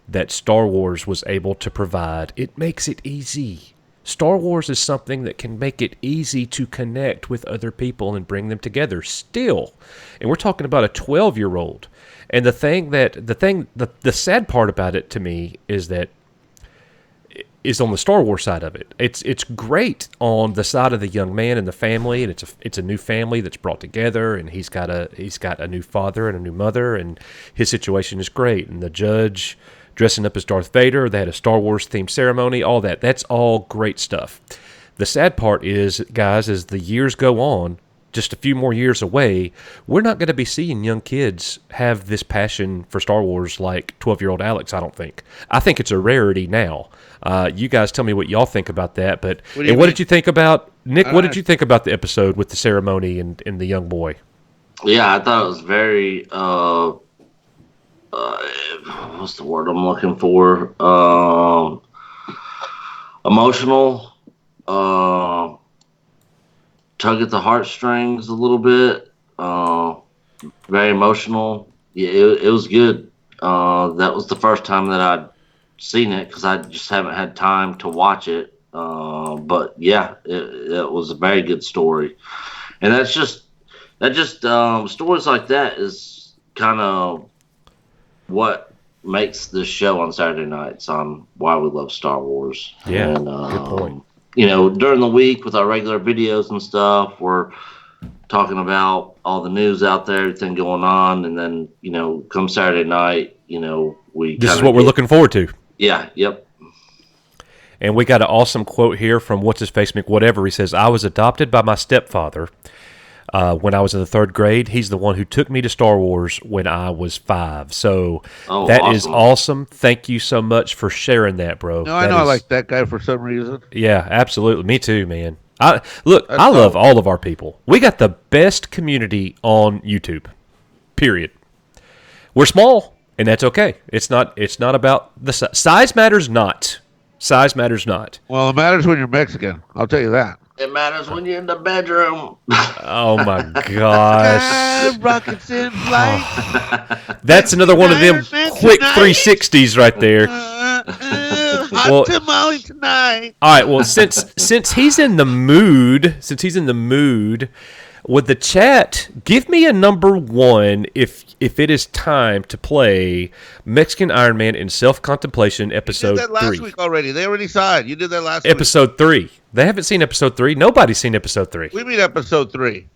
that Star Wars was able to provide, it makes it easy. Star Wars is something that can make it easy to connect with other people and bring them together still. And we're talking about a 12-year-old. And the sad part about it to me is that is on the Star Wars side of it. It's great on the side of the young man and the family, and it's a new family that's brought together, and he's got a new father and a new mother, and his situation is great. And the judge dressing up as Darth Vader, they had a Star Wars themed ceremony, all that. That's all great stuff. The sad part is, guys, as the years go on, just a few more years away, we're not going to be seeing young kids have this passion for Star Wars like 12-year-old Alex, I don't think. I think it's a rarity now. You guys tell me what y'all think about that. But what did you think about, Nick, what did you think about the episode with the ceremony and the young boy? Yeah, I thought it was very, what's the word I'm looking for? Emotional, tug at the heartstrings a little bit, very emotional. Yeah, it was good. That was the first time that I'd seen it because I just haven't had time to watch it. But yeah, it was a very good story. And stories like that is kind of what makes this show on Saturday nights on Why We Love Star Wars. Yeah, and, good point. During the week with our regular videos and stuff, we're talking about all the news out there, everything going on, and then, come Saturday night, This is what we're looking forward to. Yeah, yep. And we got an awesome quote here from What's-His-Face McWhatever. He says, I was adopted by my stepfather when I was in the 3rd grade. He's the one who took me to Star Wars when I was 5. So that is awesome. Thank you so much for sharing that, bro. No, I know I like that guy for some reason. Yeah, absolutely. Me too, man. I love all of our people. We got the best community on YouTube. Period. We're small, and that's okay. It's not about the size. Size matters not. Size matters not. Well, it matters when you're Mexican. I'll tell you that. It matters when you're in the bedroom. Oh my gosh. Rockets in flight. That's another one of them quick 360s right there. Hot tamale tonight. All right, well, since he's in the mood, would the chat give me a number 1 if it is time to play Mexican Iron Man in Self-Contemplation episode 3? You did that last week already. They already saw it. You did that last week. Episode 3. They haven't seen episode 3. Nobody's seen episode 3. We mean episode 3.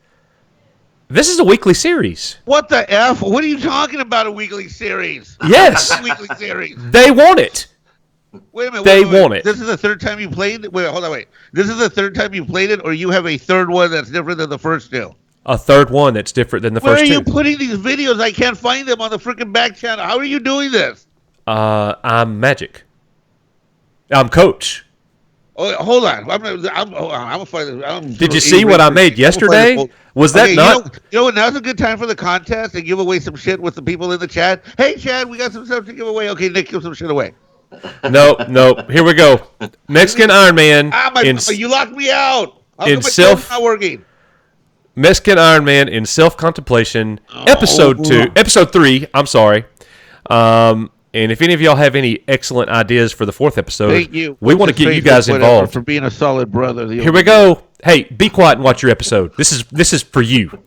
This is a weekly series. What the F? What are you talking about, a weekly series? Yes. Weekly series. They want it. Wait a minute. They want it. This is the 3rd time you played it? Wait, hold on, wait. This is the 3rd time you played it, or you have a 3rd one that's different than the first 2? A 3rd one that's different than the Where first 2. Where are you putting these videos? I can't find them on the freaking back channel. How are you doing this? I'm Magic. I'm Coach. Oh, hold on. I'm find. Did you see what I made yesterday? Was that not? You know what? Now's a good time for the contest and give away some shit with the people in the chat. Hey, Chad, we got some stuff to give away. Okay, Nick, give some shit away. No. Here we go. Mexican Iron Man. You locked me out. Not working. Mexican Iron Man in self-contemplation, episode 3. I'm sorry. And if any of y'all have any excellent ideas for the 4th episode, thank you. We want to get you guys involved. For being a solid brother. Here we go. Hey, be quiet and watch your episode. This is for you.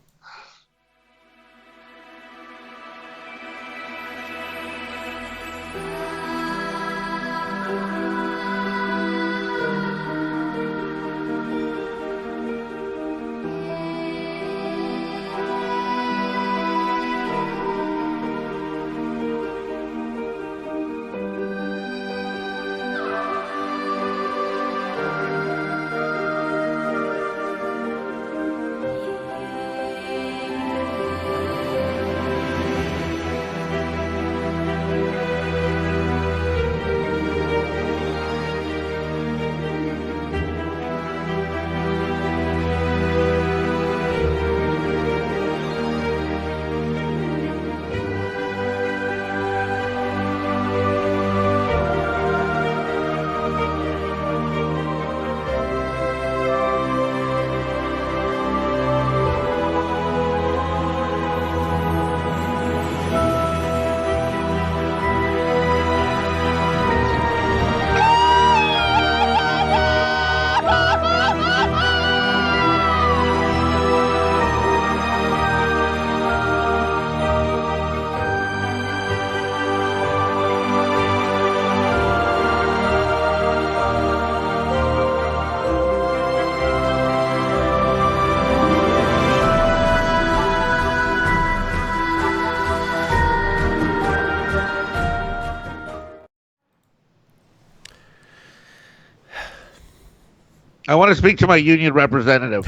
I want to speak to my union representative.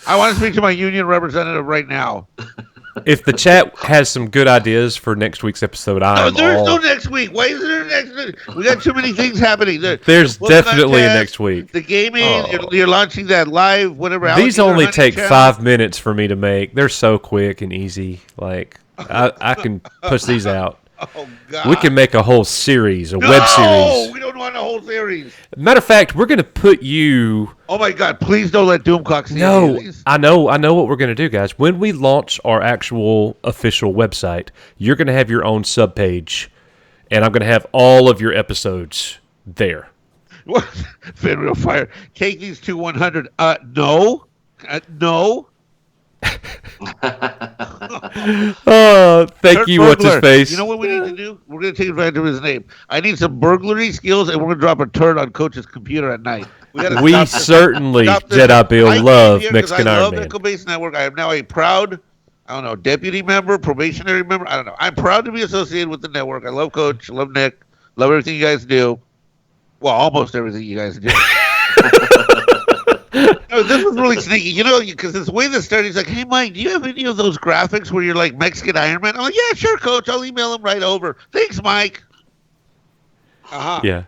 I want to speak to my union representative right now. If the chat has some good ideas for next week's episode, there's no next week. Why is there next week? We got too many things happening. There's definitely a next week. The gaming, you're launching that live, whatever. These only take 5 minutes for me to make. They're so quick and easy. Like I can push these out. Oh, God. We can make a whole series, a web series. No, we don't want a whole series. Matter of fact, we're going to put you... Oh, my God. Please don't let Doomcock see No, I know what we're going to do, guys. When we launch our actual official website, you're going to have your own subpage, and I'm going to have all of your episodes there. What? Fenrir Fire. Take these to 100. No. No. Thank you. What's his face? You know what we need to do? We're going to take advantage of his name. I need some burglary skills, and we're going to drop a turd on Coach's computer at night. We certainly, Jedi Bill, love Mexican Iron Man. I love Nickel Base Network. I am now a proud, deputy member, probationary member. I don't know. I'm proud to be associated with the network. I love Coach. I love Nick. Love everything you guys do. Well, almost everything you guys do. No, this was really sneaky, because it's the way this started. He's like, "Hey, Mike, do you have any of those graphics where you're like Mexican Iron Man?" I'm like, "Yeah, sure, Coach. I'll email them right over. Thanks, Mike." Yeah.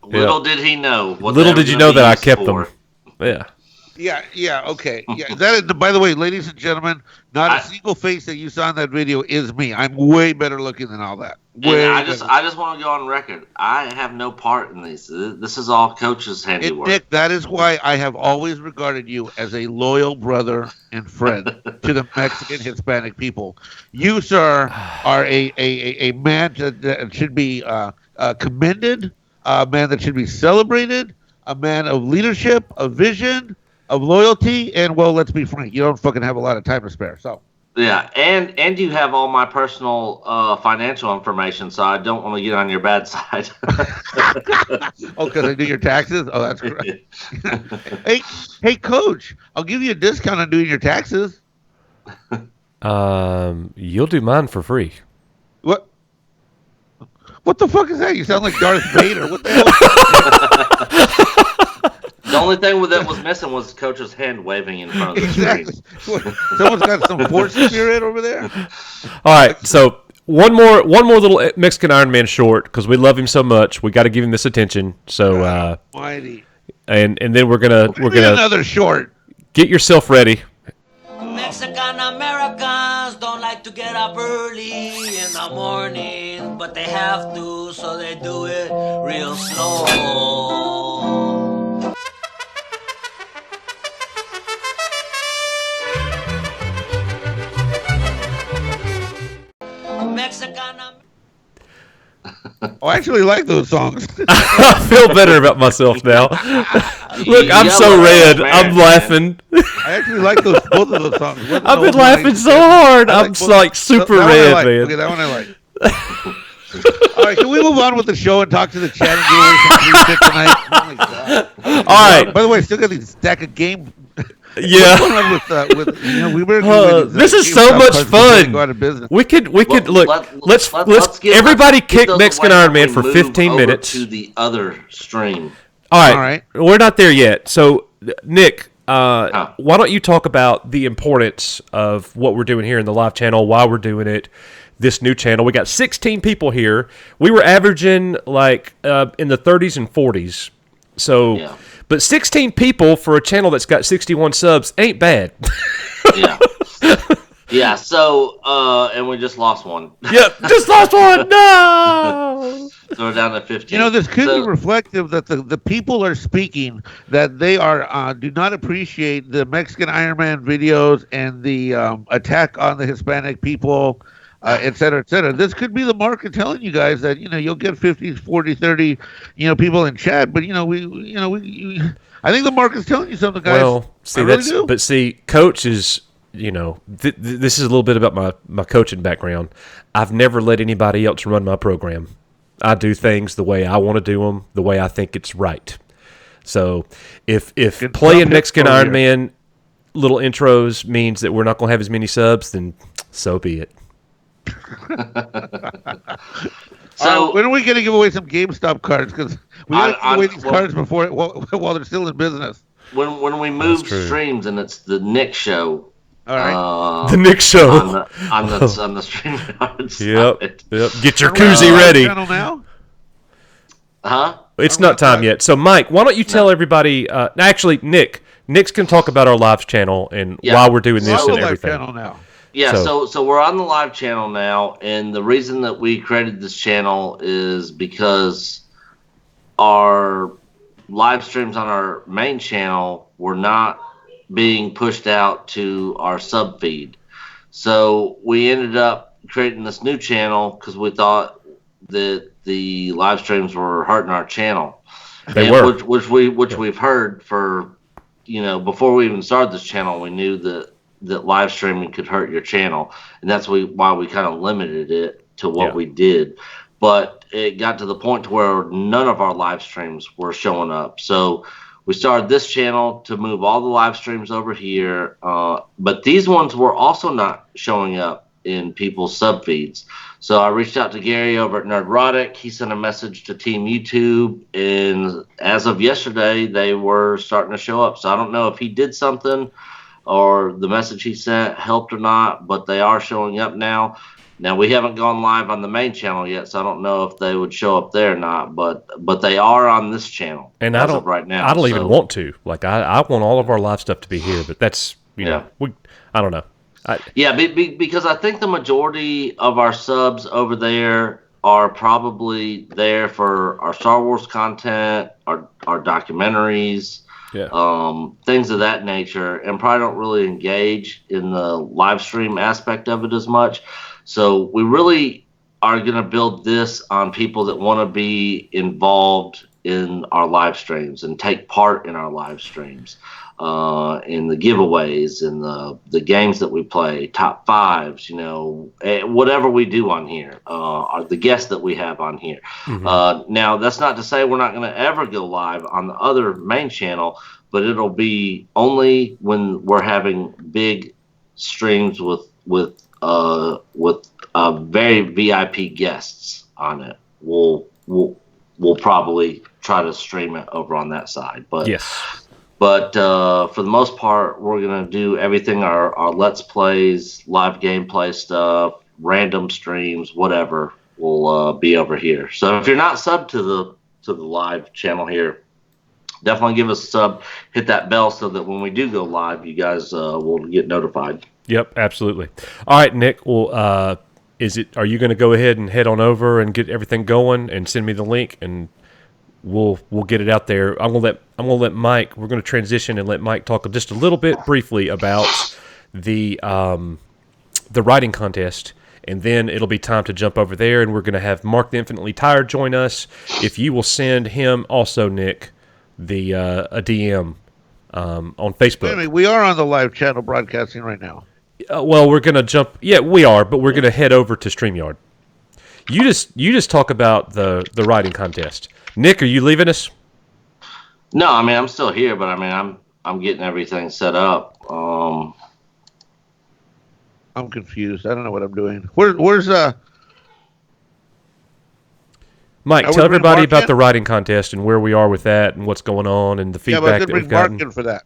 Little did he know. Little did you know that I kept them. Yeah. Yeah, okay. Yeah, that is, by the way, ladies and gentlemen, not a single face that you saw in that video is me. I'm way better looking than all that. I just want to go on record. I have no part in this. This is all Coach's handiwork. Nick, that is why I have always regarded you as a loyal brother and friend to the Mexican Hispanic people. You, sir, are a man that should be commended, a man that should be celebrated, a man of leadership, of vision, of loyalty, and, well, let's be frank, you don't fucking have a lot of time to spare. So yeah, and you have all my personal financial information, so I don't want to get on your bad side. Oh, because I do your taxes? Oh, that's great. Hey, Coach, I'll give you a discount on doing your taxes. You'll do mine for free. What? What the fuck is that? You sound like Darth Vader. What the hell? The only thing that was missing was Coach's hand waving in front of the screen. Someone's got some force spirit over there. All right, so one more little Mexican Iron Man short because we love him so much. We got to give him this attention. So, Mighty. and then we're gonna another short. Get yourself ready. Mexican Americans don't like to get up early in the morning, but they have to, so they do it real slow. Mexican. I actually like those songs. I feel better about myself now. Look, I'm so red. I'm laughing. I actually like both of those songs. I've been laughing so hard. I'm like super red, man. Okay, that one I like. All right, can we move on with the show and talk to the chat and give away some free shit tonight? Oh my God. All right. By the way, still got these stack of game. Yeah. This is so much fun. We could look. Let's everybody kick Mexican Iron Man for 15 minutes to the other stream. All right. We're not there yet. So, Nick, why don't you talk about the importance of what we're doing here in the live channel, why we're doing it, this new channel. We got 16 people here. We were averaging like in the 30s and 40s. So. Yeah. But 16 people for a channel that's got 61 subs ain't bad. Yeah. Yeah, so, and we just lost one. Yep, just lost one. No! So we're down to 15. You know, this could be reflective that the people are speaking, that they are do not appreciate the Mexican Iron Man videos and the attack on the Hispanic people, et cetera, et cetera. This could be the market telling you guys that, you know, you'll get 50, 40, 30, you know, people in chat, but, I think the market's telling you something, guys. Well, see, Coach is, you know, this is a little bit about my coaching background. I've never let anybody else run my program. I do things the way I want to do them, the way I think it's right. So if playing Mexican Iron Man little intros means that we're not going to have as many subs, then so be it. So when are we going to give away some GameStop cards? Because we got to give away these cards before while they're still in business. When we move streams and it's the Nick show. All right. The Nick show on the stream. Yep. Get your koozie ready. Channel now? Huh? It's not time yet. So, Mike, why don't you tell everybody? Actually, Nick's can talk about our live channel and why we're doing this and everything. Channel now. Yeah, so we're on the live channel now, and the reason that we created this channel is because our live streams on our main channel were not being pushed out to our sub feed. So we ended up creating this new channel because we thought that the live streams were hurting our channel. They were. Which we've heard for, before we even started this channel, we knew that live streaming could hurt your channel, and that's why we kind of limited it to what we did. But it got to the point to where none of our live streams were showing up. So we started this channel to move all the live streams over here, but these ones were also not showing up in people's sub feeds. So I reached out to Gary over at Nerdrotic. He sent a message to Team YouTube, and as of yesterday, they were starting to show up. So I don't know if he did something or the message he sent helped or not, but they are showing up now. Now, we haven't gone live on the main channel yet, so I don't know if they would show up there or not, but they are on this channel and as of right now. I don't even want to. Like, I want all of our live stuff to be here, but that's, I don't know. Because I think the majority of our subs over there are probably there for our Star Wars content, our documentaries, things of that nature, and probably don't really engage in the live stream aspect of it as much. So we really are going to build this on people that want to be involved in our live streams and take part in our live streams, in the giveaways and the games that we play, top fives, whatever we do on here, or the guests that we have on here. Mm-hmm. Now, that's not to say we're not going to ever go live on the other main channel, but it'll be only when we're having big streams with very VIP guests on it. We'll probably try to stream it over on that side. But But for the most part, we're gonna do everything our Let's Plays, live gameplay stuff, random streams, whatever, will be over here. So if you're not subbed to the live channel here, definitely give us a sub, hit that bell so that when we do go live, you guys will get notified. Yep, absolutely. All right, Nick. Well, are you going to go ahead and head on over and get everything going and send me the link, and we'll get it out there. I'm gonna let Mike. We're going to transition and let Mike talk just a little bit briefly about the writing contest. And then it'll be time to jump over there, and we're going to have Mark the Infinitely Tired join us. If you will send him also, Nick, a DM on Facebook. Wait a minute, we are on the live channel broadcasting right now. Well, we're going to jump. Yeah, we are, but we're going to head over to StreamYard. You just talk about the writing contest. Nick, are you leaving us? No, I mean I'm still here, but I mean I'm getting everything set up. I'm confused. I don't know what I'm doing. Where's Mike, tell everybody about the writing contest and where we are with that and what's going on and the feedback that we've gotten. Mark in for that.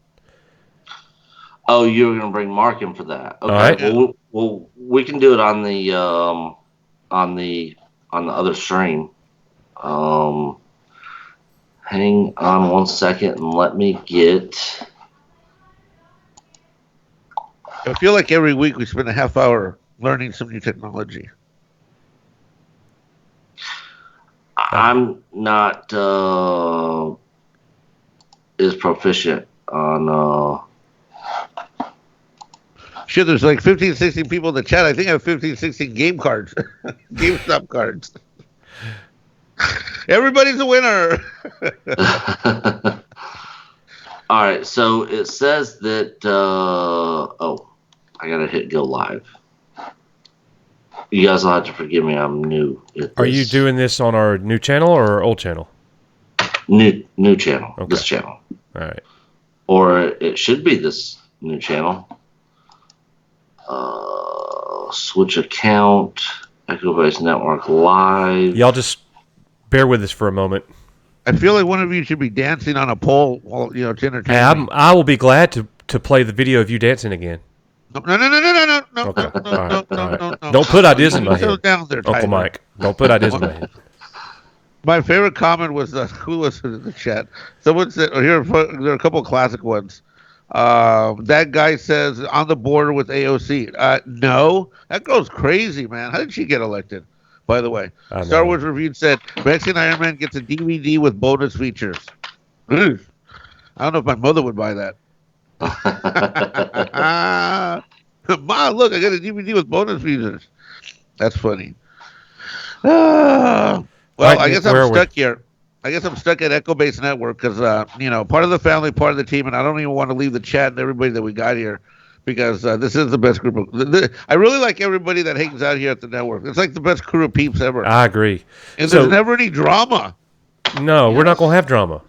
Oh, you were going to bring Mark in for that. Okay. All right. Well, we can do it on the other stream. Hang on one second and let me get. I feel like every week we spend a half hour learning some new technology. I'm not as proficient on. Shit, there's like 15, 16 people in the chat. I think I have 15, 16 game cards, GameStop cards. Everybody's a winner. All right, so it says that. I gotta hit go live. You guys will have to forgive me. I'm new. Are you doing this on our new channel or our old channel? New channel. Okay. This channel. All right. Or it should be this new channel. Switch account. Echo Base Network Live. Y'all just bear with us for a moment. I feel like one of you should be dancing on a pole while to entertain. Hey, I will be glad to play the video of you dancing again. No. Okay. All right. Don't put ideas in my head, Uncle Mike. Don't put ideas in my head. My favorite comment was who was in the chat? Someone said, there are a couple of classic ones. That guy says on the border with AOC. No, that girl's crazy, man. How did she get elected? By the way, Star Wars Reviewed said Mexican Iron Man gets a DVD with bonus features. I don't know if my mother would buy that. Ma, look, I got a DVD with bonus features. That's funny. Well, I guess I'm stuck here. I guess I'm stuck at Echo Base Network because, part of the family, part of the team, and I don't even want to leave the chat and everybody that we got here because this is the best group of. I really like everybody that hangs out here at the network. It's like the best crew of peeps ever. I agree. And there's never any drama. No, we're not going to have drama.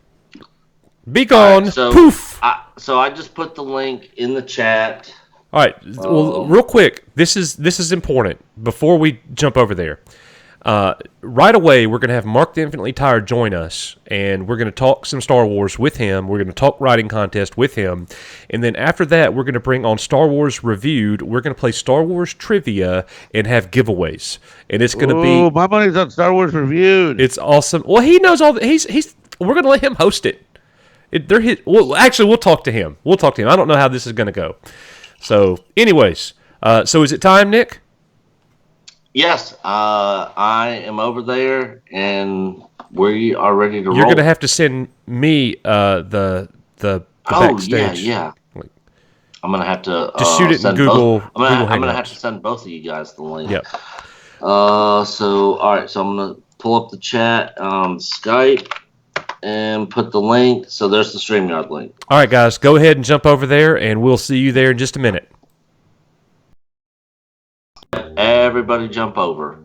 Be gone. Right, so, poof. So I just put the link in the chat. All right. Well, real quick, this is important before we jump over there. Right away, we're going to have Mark the Infinitely Tired join us, and we're going to talk some Star Wars with him. We're going to talk writing contest with him, and then after that, we're going to bring on Star Wars Reviewed. We're going to play Star Wars Trivia and have giveaways, and it's going to be. My money's on Star Wars Reviewed. It's awesome. Well, he knows all. He's. We're going to let him host it. We'll talk to him. I don't know how this is going to go. So, anyways, so is it time, Nick? Yes, I am over there, and we are ready to roll. You're going to have to send me the backstage. Yeah. I'm going to have to just shoot it in Google. I'm going to have to send both of you guys the link. Yep. So all right. So I'm going to pull up the chat on Skype and put the link. So there's the StreamYard link. All right, guys, go ahead and jump over there, and we'll see you there in just a minute. Everybody jump over.